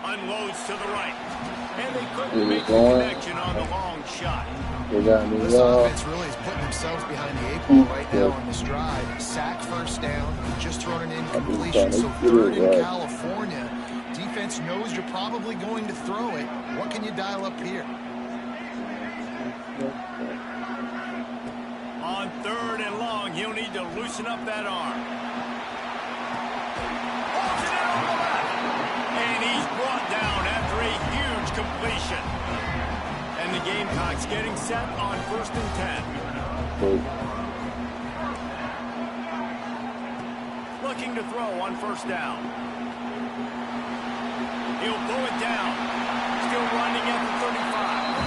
Unloads to the right. And they couldn't make the connection on the long shot. This offense really is putting themselves behind the 8 ball right now on this drive. Sack first down, just thrown an incompletion, so third in California. Defense knows you're probably going to throw it. What can you dial up here? On third and long, he'll need to loosen up that arm. Holds it in on the left. And he's brought down after a huge completion. And the Gamecocks getting set on 1st and 10. Looking to throw on 1st down. He'll pull it down. Still running at the 35.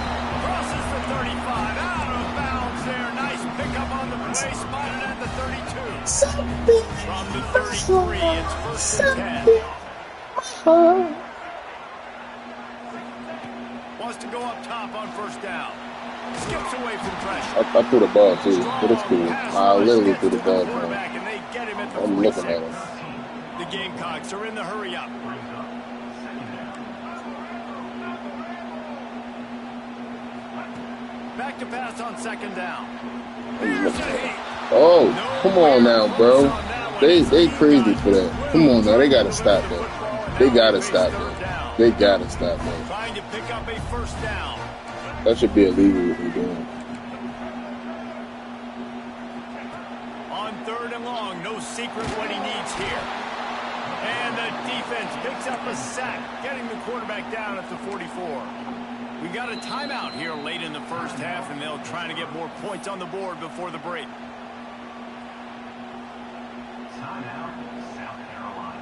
Crosses the 35. Out of bounds there. Nice pickup on the play. Spotted at the 32. From the 33, it's 1st and 10. Wants to go up top on 1st down. Skips away from pressure. I threw the ball too, but it's cool. I literally threw the ball. And they get him at the I'm looking at him. The Gamecocks are in the hurry up. Back to pass on 2nd down. Oh, come on now, bro. They crazy for that. Come on now, they gotta stop that. They gotta stop that. They gotta stop that. Trying to pick up a 1st down. That should be illegal what they're doing. On 3rd and long, no secret what he needs here. And the defense picks up a sack, getting the quarterback down at the 44. We got a timeout here late in the 1st half, and they'll try to get more points on the board before the break. Timeout, South Carolina.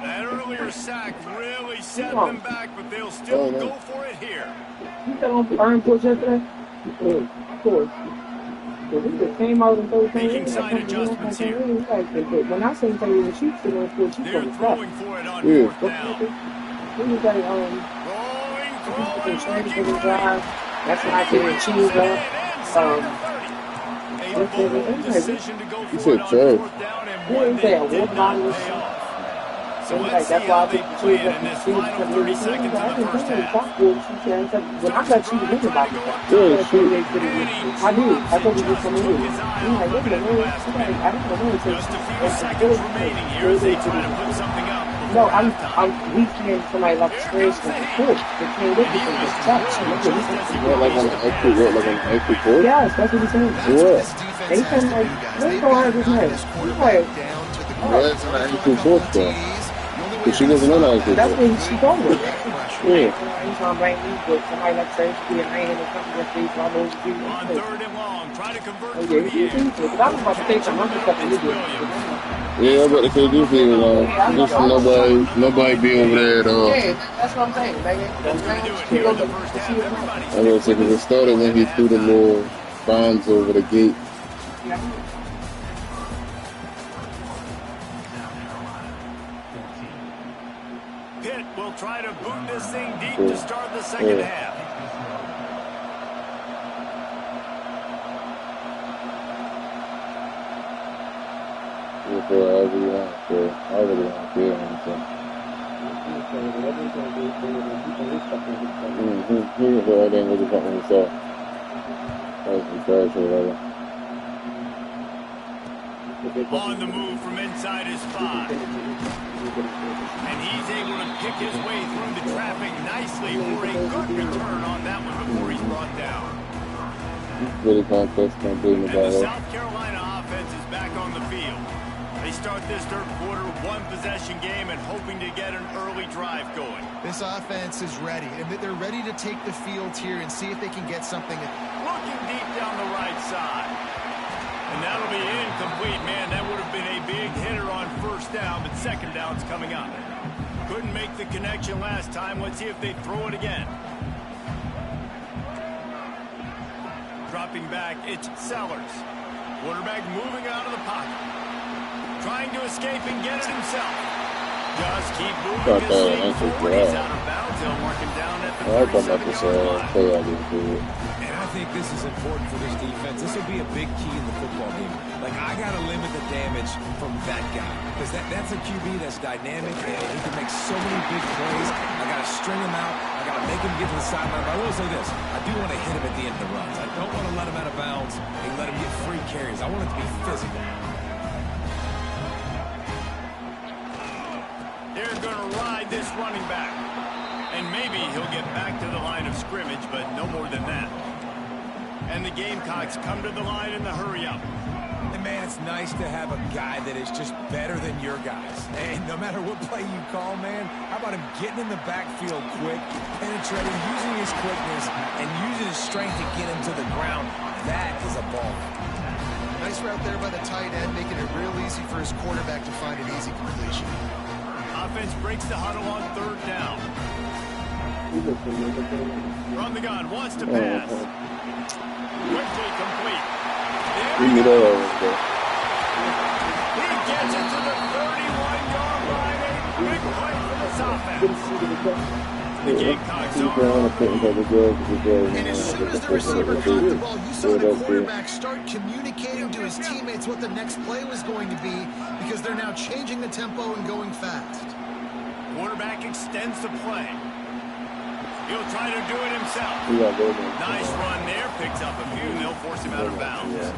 That earlier sack really set them back, but they'll still go for it here. You got on iron push yesterday? Of course. We came out and told Making side adjustments here. When I say they were sheep, they were still sheep. They're throwing for it on 4th down. We was like, Throwing, that's when I did the cheese up. A bold decision to go for it on 4th down, and one they did not pay off. So let's see how they play it in this final 30 seconds of the 1st half. When I got you to think about it, I did. I told you to come in. I'm like, look at the Lord. I don't know. Just a few seconds remaining here as they try to put something up. No, we came from like experience from before. They came with me from the touch. What, like on the extra court? Yeah, that's what he's saying. What? They came like, let's go out of this night. He's like, What's an extra court for? Because she wasn't on the extra that's court. what she told me. Yeah. He's gonna bring me with somebody like Thursday and Rain or something that these all those people. On 3rd and long, try to convert Oh, through yeah, the you air. think so? But I was about to take some other stuff and you do. Yeah, I'm about to say this thing alone. Just nobody be over there at all. Yeah, that's what I'm saying, baby. That's going to do it here in the 1st half. Everybody's I was saying, because it started when he threw the little bombs over the gate. Pitt will try to boot this thing deep to start the 2nd half. for however you want to. I really don't care anything. He can go out there and really something himself. That's some trash or whatever. On the move from inside his 5. And he's able to pick his way through the traffic nicely for a good return on that one before he's brought down. Really contest, can't believe And the the ball. South Carolina offense is back on the field. They start this third quarter, one possession game, and hoping to get an early drive going. This offense is ready, and they're ready to take the field here and see if they can get something. Looking deep down the right side. And that'll be incomplete, man. That would have been a big hitter on first down, but second down's coming up. Couldn't make the connection last time. Let's see if they throw it again. Dropping back, it's Sellers. Quarterback moving out of the pocket. Trying to escape and get it himself. Just keep moving his feet forward. He's out of bounds. He'll mark him down at the 37-yard line. Play I didn't do it. And I think this is important for this defense. This will be a big key in the football game. Like, I got to limit the damage from that guy. Because that's a QB that's dynamic, and he can make so many big plays. I got to string him out. I got to make him get to the sideline. But I will say this. I do want to hit him at the end of the runs. I don't want to let him out of bounds and let him get free carries. I want it to be physical. They're going to ride this running back. And maybe he'll get back to the line of scrimmage, but no more than that. And the Gamecocks come to the line in the hurry-up. And, man, it's nice to have a guy that is just better than your guys. And no matter what play you call, man, how about him getting in the backfield quick, penetrating, using his quickness, and using his strength to get him to the ground. That is a ball. Nice route there by the tight end, making it real easy for his quarterback to find an easy completion. Offense breaks the huddle on third down. From the gun, wants to pass. Quickly complete. There he goes. He gets it to the 31-yard line. A big play for this offense. The Gamecocks and as soon as the receiver caught the ball, you saw the quarterback start communicating to his teammates what the next play was going to be because they're now changing the tempo and going fast. Quarterback extends the play. He'll try to do it himself. Nice run there. Picks up a few, and they'll force him out of bounds.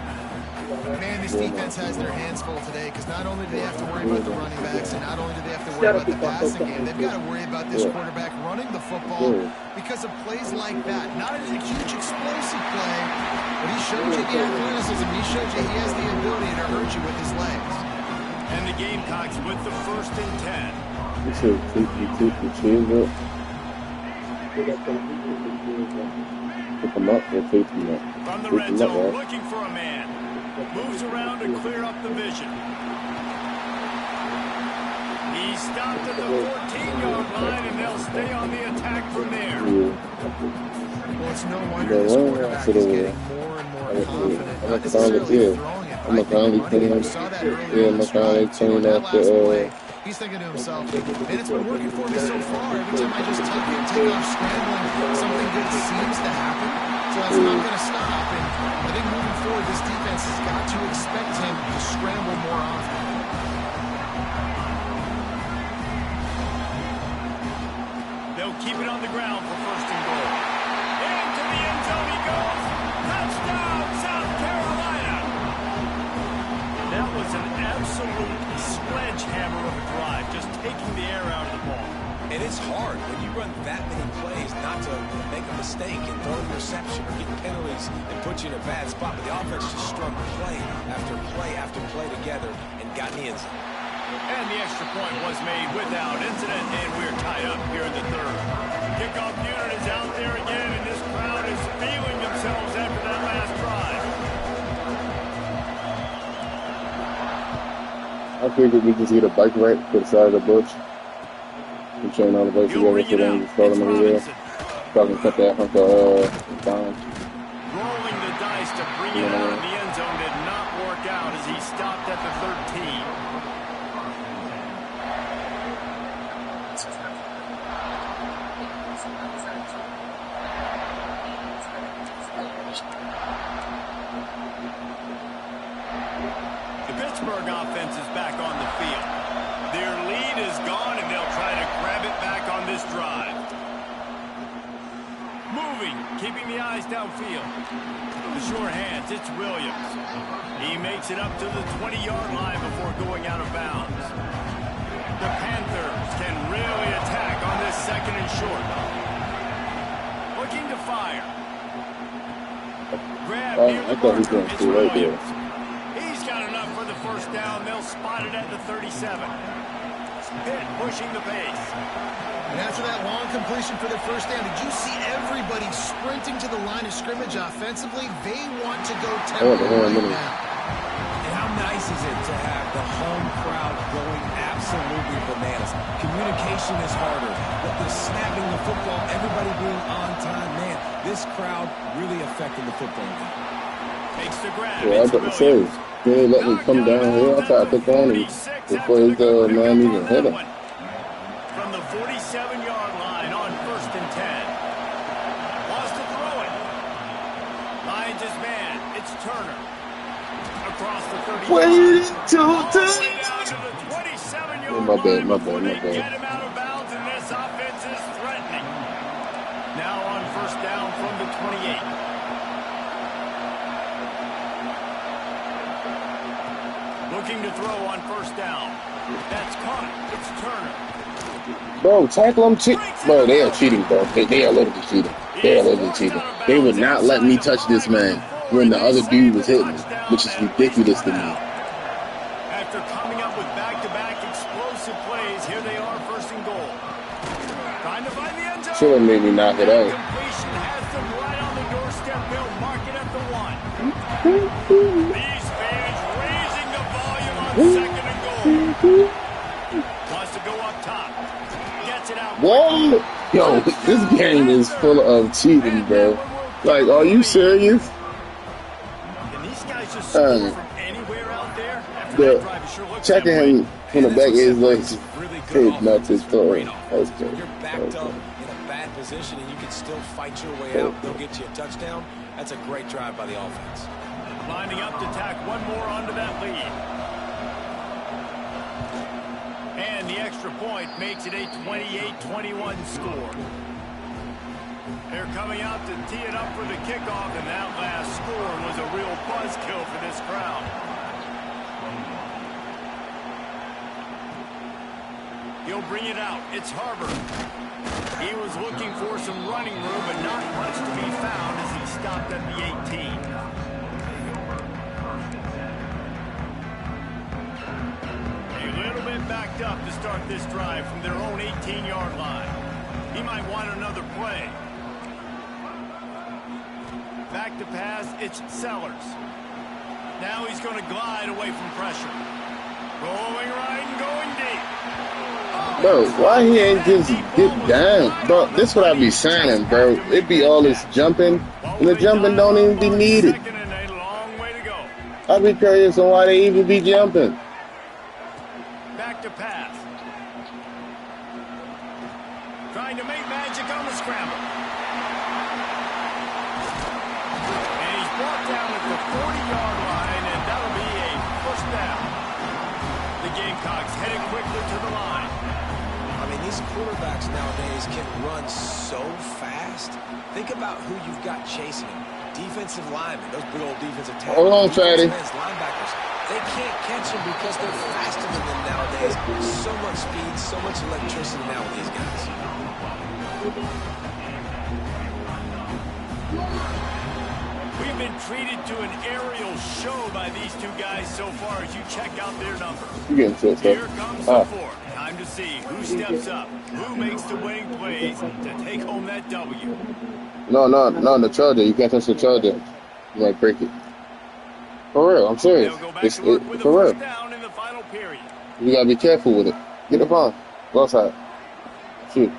Man, this defense has their hands full today because not only do they have to worry about the running backs and not only do they have to worry about the passing game, they've got to worry about this quarterback running the football because of plays like that. Not a huge explosive play, but he showed you the athleticism. He showed you he has the ability to hurt you with his legs. And the Gamecocks with the 1st and 10. This is cheese. Pick him up, they'll take him up. From the red zone, looking for a man. Moves around to clear up the vision. He stopped at the 14-yard line, and they'll stay on the attack from there. Well, it's no wonder this quarterback is getting more and more confident. Not necessarily throwing it, but I think we saw that earlier in the drive, too. On that last play, he's thinking to himself, man, it's been working for me so far. Every time I just tuck it, take off scrambling, something good seems to happen. So that's not going to stop. And I think moving forward, this defense has got to expect him to scramble more often. They'll keep it on the ground for 1st and goal. Into the end zone he goes. Touchdown, South Carolina. That was an absolute sledgehammer of a drive, just taking the air out of the ball. And it's hard when you run that many plays not to make a mistake and throw an interception or get penalties and put you in a bad spot. But the offense just strung play after play after play together and got in the end zone. And the extra point was made without incident, and we're tied up here in the 3rd. Kickoff unit is out there again, and this crowd is feeling themselves after that last drive. I figured we just get a bike rack to the side of the bush. We chain all the bikes together so then just throw them over there. Probably cut that hunk of down. Rolling the dice to bring it out of the end zone did not work out as he stopped at the 13. The Pittsburgh offense is back moving, keeping the eyes downfield. The short hands, it's Williams. He makes it up to the 20-yard line before going out of bounds. The Panthers can really attack on this second and short. Looking to fire. Grab near the marker, it's Williams. He's got enough for the first down. They'll spot it at the 37. Pitt pushing the pace. And after that long completion for the first down, did you see everybody sprinting to the line of scrimmage offensively? They want to go tempo right now. And how nice is it to have the home crowd going absolutely bananas? Communication is harder. The snapping the football, everybody being on time. Man, this crowd really affecting the football game. Takes the grab. Yeah, I was about to say, they ain't let me come down here. I tried to pick on him before his man even hit him. From the 47-yard line on 1st and 10. Wants to throw it. Finds his man. It's Turner. Across the 30. Wait till down to the 27-yard my bad, line my before bad, my they bad. get him out of bounds, and this offense is threatening. Now on 1st down from the 28. Looking to throw on 1st down. That's caught. It's Turner. Bro, tackle him, bro. They are cheating, bro. They are literally cheating. They are literally cheating. They would not let me touch this man when the other dude was hitting me, which is ridiculous to me. After coming up with back-to-back explosive plays, here they are, 1st and goal. Trying to find the end zone. Should have made me knock it out. Completion has them right on the doorstep. They'll mark it at the 1. These fans raising the volume on 2nd and goal. Wants to go up top. Gets it out. Whoa! Yo, this game is full of cheating, bro. Like, are you serious? And these guys just score from anywhere out there. After that drive, it sure looks checking that way. him from the back of his legs. Really Hey, good not offense. his throw. Great That offense. was good. You're backed up in a bad position and you can still fight your way out. They'll get you a touchdown. That's a great drive by the offense. Lining up to tack one more onto that lead. And the extra point makes it a 28-21 score. They're coming out to tee it up for the kickoff, and that last score was a real buzzkill for this crowd. He'll bring it out. It's Harbor. He was looking for some running room, but not much to be found as he stopped at the 18. Backed up to start this drive from their own 18-yard line. He might want another play. Back to pass, it's Sellers. Now he's going to glide away from pressure. Rolling right and going deep. Bro, why he ain't just get down? Bro, this what I be saying, bro. It be all this jumping, and the jumping don't even be needed. I be curious on why they even be jumping. To pass. Trying to make magic on the scramble. And he's brought down at the 40-yard line, and that'll be a 1st down. The Gamecocks headed quickly to the line. I mean, these quarterbacks nowadays can run so fast. Think about who you've got chasing them. Defensive linemen, those big old defensive tackles. Hold on, Fatty. Linebackers. They can't catch them because they're faster than them nowadays. So much speed, so much electricity now with these guys. We've been treated to an aerial show by these two guys so far as you check out their numbers. You getting set, Here comes the 4th. Time to see who steps up, who makes the winning plays to take home that W. No, the charger. You can't touch the charger. You might break it. For real, I'm serious. It's for real. Down in the final period. You gotta be careful with it. Get up on. Go outside. Shoot.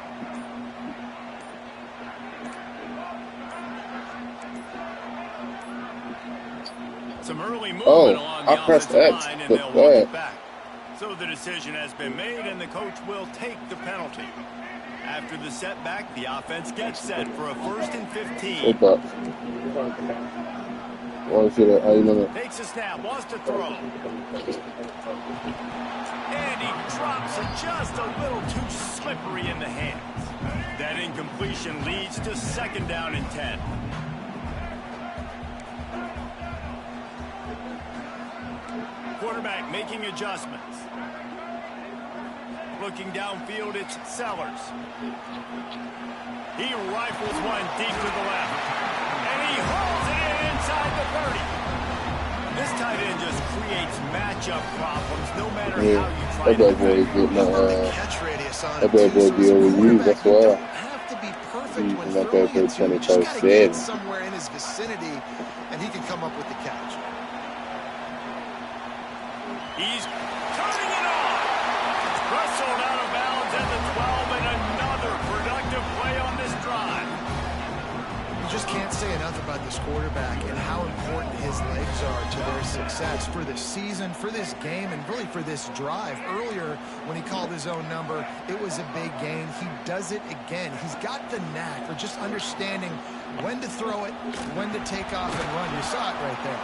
Some early movement along I the pressed offensive X, line, and but they'll walk it back. So the decision has been made, and the coach will take the penalty. After the setback, the offense gets set for a 1st and 15. Want to see that? How you know that? Takes a snap, wants to throw. And he drops it just a little too slippery in the hands. That incompletion leads to 2nd down and 10. Quarterback making adjustments. Looking downfield, it's Sellers. He rifles one deep to the left. And he hauls it in inside the 30. This tight end just creates matchup problems no matter how you try to that boy getting that bad boy be overused, that's why. Have to be perfect when That throwing bad boy it to him. You just gotta get 24/7. it somewhere in his vicinity, and he can come up with the catch. He's turning it on. Wrestled out of bounds at the 12, and another productive play on this drive. You just can't say enough about this quarterback and how important his legs are to their success for this season, for this game, and really for this drive. Earlier, when he called his own number, it was a big gain. He does it again. He's got the knack for just understanding when to throw it, when to take off and run. You saw it right there.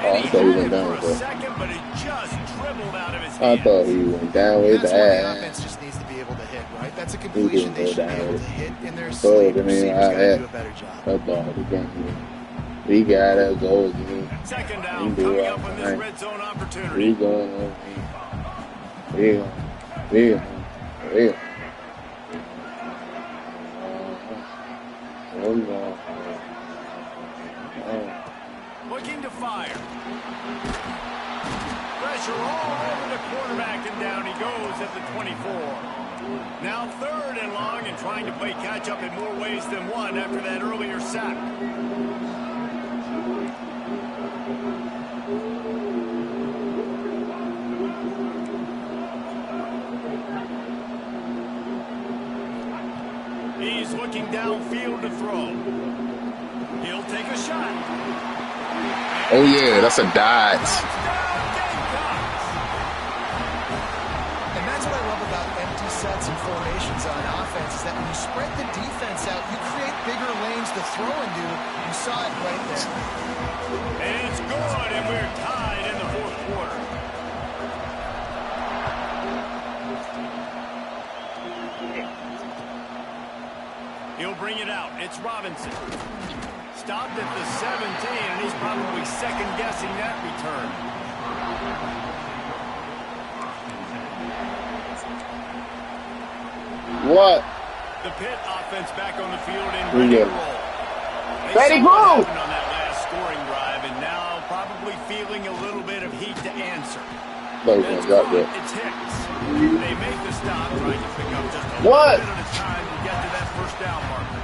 Oh, I thought he went down For a with second, but it just dribbled out of his I hands. thought he went down with That's where the that. offense just needs to be able to hit, right? That's a completion they should be able to hit in their So, sleep. I mean, Receivers I got to had do a better job. that ball again. We got that goal again. 2nd We down, do coming it up on this right. red zone We opportunity. going on. Looking to fire. Pressure all over the quarterback, and down he goes at the 24. Now 3rd and long, and trying to play catch-up in more ways than one after that earlier sack. He's looking downfield to throw. He'll take a shot. Oh yeah, that's a dodge. And that's what I love about empty sets and formations on offense is that when you spread the defense out, you create bigger lanes to throw into. You saw it right there. And it's good, and we're tied in the 4th quarter. He'll bring it out. It's Robinson. Stopped at the 17, and he's probably second-guessing that return. What? The Pitt offense back on the field and Who ready to you roll. They Ready, saw what go! happened on that last scoring drive, and now probably feeling a little bit of heat to answer. Thought he was That's gonna drop good. that. It's Hicks. They make the stop, trying to pick up just a What? little bit of time to get to that 1st down marker.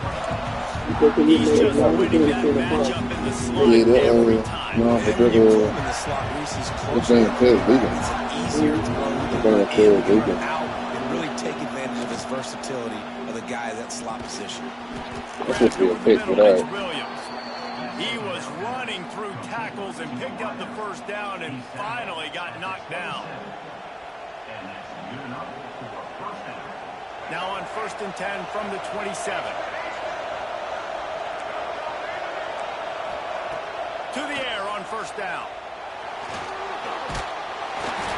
Because He's just winning that matchup in the slot Yeah, that, every time. no, And but when you put they're him in the slot, Reese's they're closer. playing Phil Vegan. It's an easier throw to They're run playing in, Phil get Vegan. out, and really take advantage of his versatility of the guy at that slot position. That's supposed to be a pick for It's that. Williams. He was running through tackles and picked up the 1st down and finally got knocked down. Now on 1st and 10 from the 27. To the air on 1st down.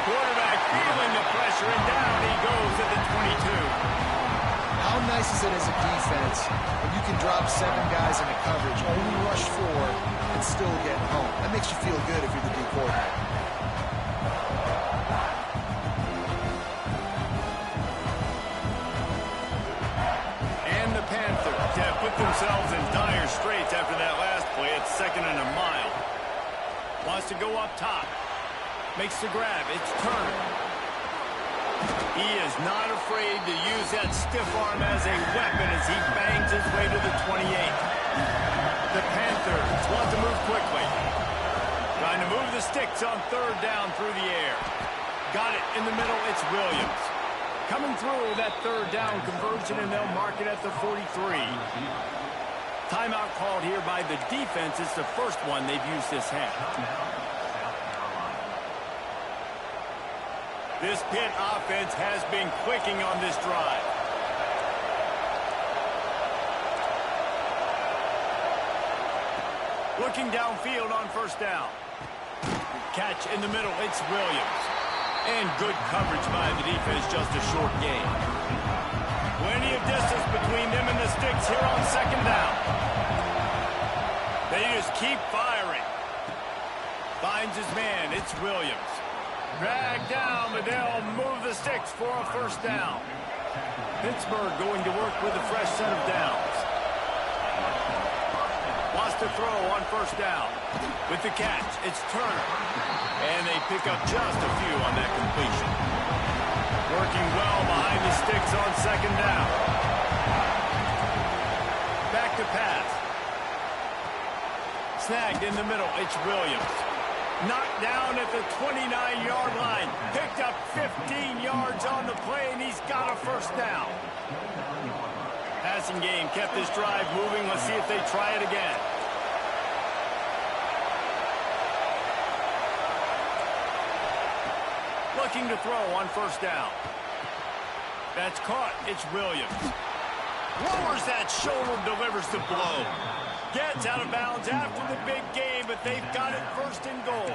Quarterback feeling the pressure, and down he goes at the 22. How nice is it as a defense when you can drop 7 guys in a coverage, only rush 4, and still get home? That makes you feel good if you're the D coordinator. And the Panthers have put themselves in dire straits after that last play. It's 2nd and a mile. Wants to go up top. Makes the grab. It's Turner. He is not afraid to use that stiff arm as a weapon as he bangs his way to the 28. The Panthers want to move quickly. Trying to move the sticks on 3rd down through the air. Got it in the middle. It's Williams. Coming through that 3rd down conversion, and they'll mark it at the 43. Timeout called here by the defense. It's the first one they've used this half. This Pitt offense has been clicking on this drive. Looking downfield on first down. Catch in the middle. It's Williams. And good coverage by the defense, just a short gain. Plenty of distance between them and the sticks here on second down. They just keep firing. Finds his man. It's Williams. Dragged down, but they'll move the sticks for a first down. Pittsburgh going to work with a fresh set of downs. Wants to throw on first down. With the catch, it's Turner. And they pick up just a few on that completion. Working well behind the sticks on second down. Back to pass. Snagged in the middle, it's Williams. Knocked down at the 29-yard line. Picked up 15 yards on the play, and he's got a first down. Passing game kept this drive moving. Let's see if they try it again. Looking to throw on first down. That's caught. It's Williams. Lowers that shoulder, delivers the blow. Gets out of bounds after the big game, but they've got it first and goal.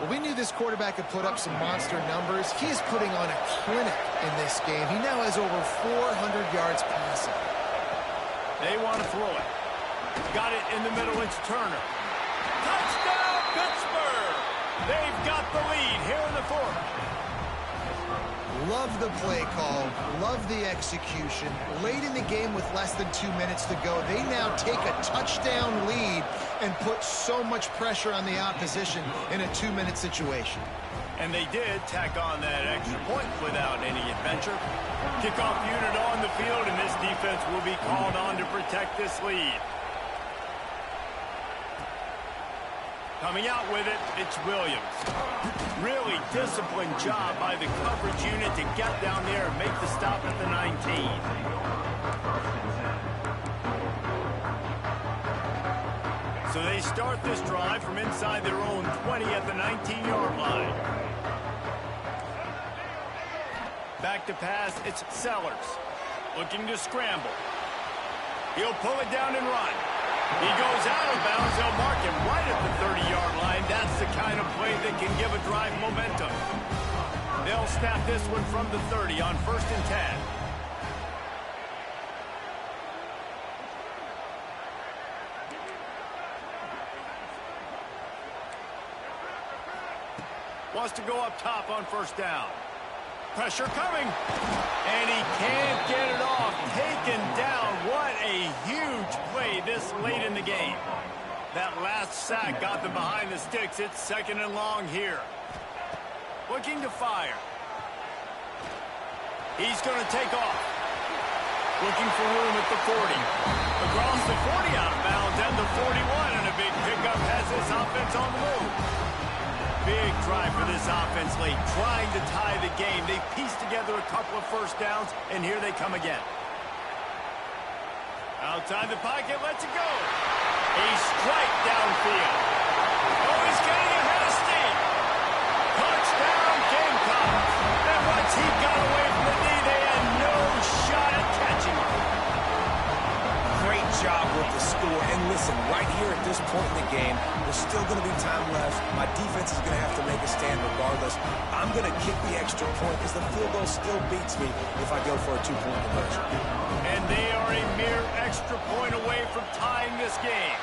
Well, we knew this quarterback could put up some monster numbers. He is putting on a clinic in this game. He now has over 400 yards passing. They want to throw it. Got it in the middle. It's Turner. Touchdown, Pittsburgh! They've got the lead here in the fourth. Love the play call. Love the execution. Late in the game with less than 2 minutes to go, they now take a touchdown lead and put so much pressure on the opposition in a 2-minute situation. And they did tack on that extra point without any adventure. Kickoff unit on the field, and this defense will be called on to protect this lead. Coming out with it, it's Williams. Really disciplined job by the coverage unit to get down there and make the stop at the 19. So they start this drive from inside their own 20 at the 19-yard line. Back to pass, it's Sellers. Looking to scramble. He'll pull it down and run. He goes out of bounds. They'll mark him right at the 30-yard line. That's the kind of play that can give a drive momentum. They'll snap this one from the 30 on 1st and 10. Wants to go up top on first down. Pressure coming. And he can't get it off. Taken down. What a huge play this late in the game. That last sack got them behind the sticks. It's 2nd and long here. Looking to fire. He's going to take off. Looking for room at the 40. Across the 40 out of bounds and the 41. And a big pickup has this offense on the move. Big drive for this offense late, trying to tie the game. They pieced together a couple of first downs, and here they come again. Outside the pocket, lets it go. A strike downfield. Oh, he's getting ahead of steam. Touchdown, Gamecock. And once he got away from the knee, they had no shot at catching him. Great job with the score. And listen, right here at this point in the game, there's still going to be time left. My defense is going to have to make a stand regardless. I'm going to kick the extra point because the field goal still beats me if I go for a 2-point conversion. And they are a mere extra point away from tying this game.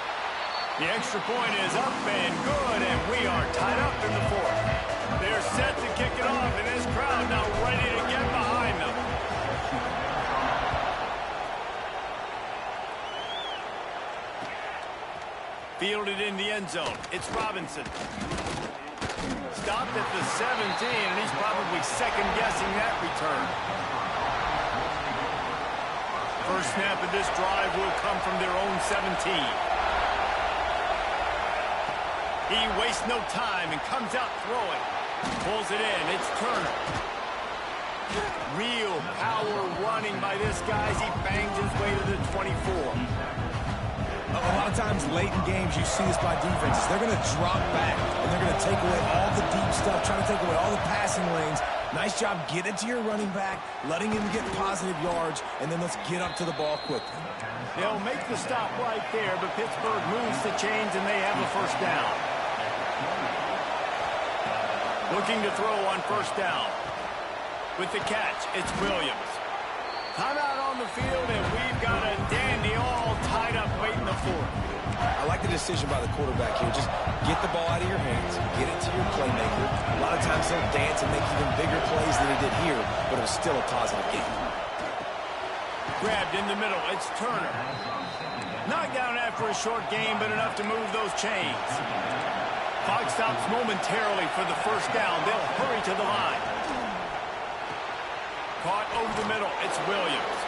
The extra point is up and good, and we are tied up in the fourth. They're set to kick it off, and this crowd now ready to get behind them. Fielded in the end zone. It's Robinson. Stopped at the 17, and he's probably second-guessing that return. First snap of this drive will come from their own 17. He wastes no time and comes out throwing. Pulls it in. It's Turner. Real power running by this guy as he bangs his way to the 24. A lot of times late in games, you see this by defenses. They're going to drop back, and they're going to take away all the deep stuff, trying to take away all the passing lanes. Nice job getting it to your running back, letting him get positive yards, and then let's get up to the ball quickly. They'll make the stop right there, but Pittsburgh moves the chains, and they have a first down. Looking to throw on first down. With the catch, it's Williams. Timeout on the field, and we've got a dandy all tied up waiting the fourth. I like the decision by the quarterback here. Just get the ball out of your hands, get it to your playmaker. A lot of times he'll dance and make even bigger plays than he did here, but it was still a positive game. Grabbed in the middle, it's Turner. Knocked down after a short game, but enough to move those chains. Clock stops momentarily for the first down. They'll hurry to the line. Caught over the middle. It's Williams.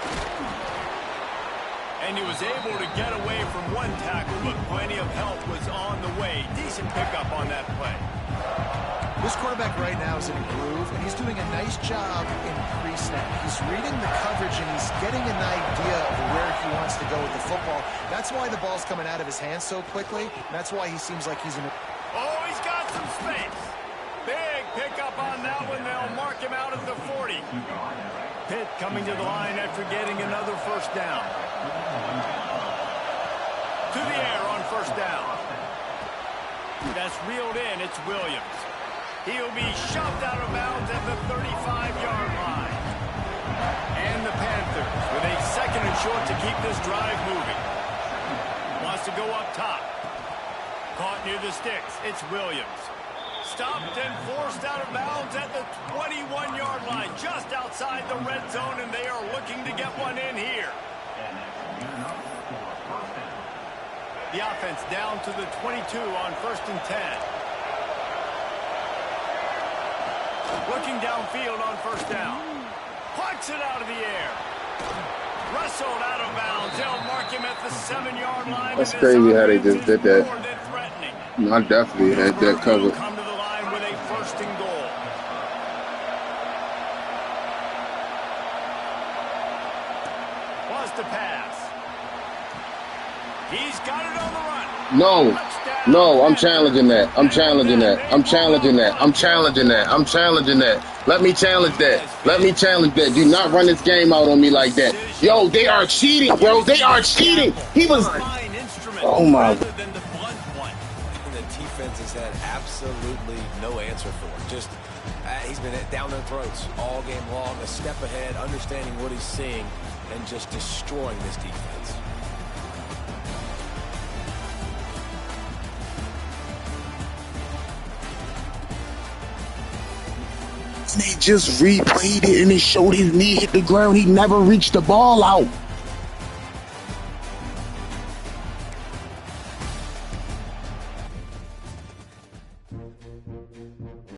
And he was able to get away from one tackle, but plenty of help was on the way. Decent pickup on that play. This quarterback right now is in a groove, and he's doing a nice job in pre-snap. He's reading the coverage, and he's getting an idea of where he wants to go with the football. That's why the ball's coming out of his hands so quickly. That's why he seems like he's in a... Oh, he's got some space. Big pickup on that one. They'll mark him out at the 40. Pitt coming to the line after getting another first down. To the air on first down. That's reeled in. It's Williams. He'll be shoved out of bounds at the 35-yard line. And the Panthers with a second and short to keep this drive moving. Wants to go up top. Caught near the sticks. It's Williams. Stopped and forced out of bounds at the 21-yard line, just outside the red zone, and they are looking to get one in here. The offense down to the 22 on 1st and 10. Looking downfield on first down. Plucks it out of the air. Wrestled out of bounds. They'll mark him at the 7-yard line. That's crazy how they just did that. I definitely had that covered. Come to the line with a first and goal. Wants to pass. He's got it on the run. No, I'm challenging that. I'm challenging that. I'm challenging that. I'm challenging that. I'm challenging that. Let me challenge that. Let me challenge that. Do not run this game out on me like that. Yo, they are cheating, bro. They are cheating. He was... Oh, my... The defense has had absolutely no answer for him. Just, he's been down their throats all game long, a step ahead, understanding what he's seeing, and just destroying this defense. They just replayed it and it showed his knee hit the ground. He never reached the ball out.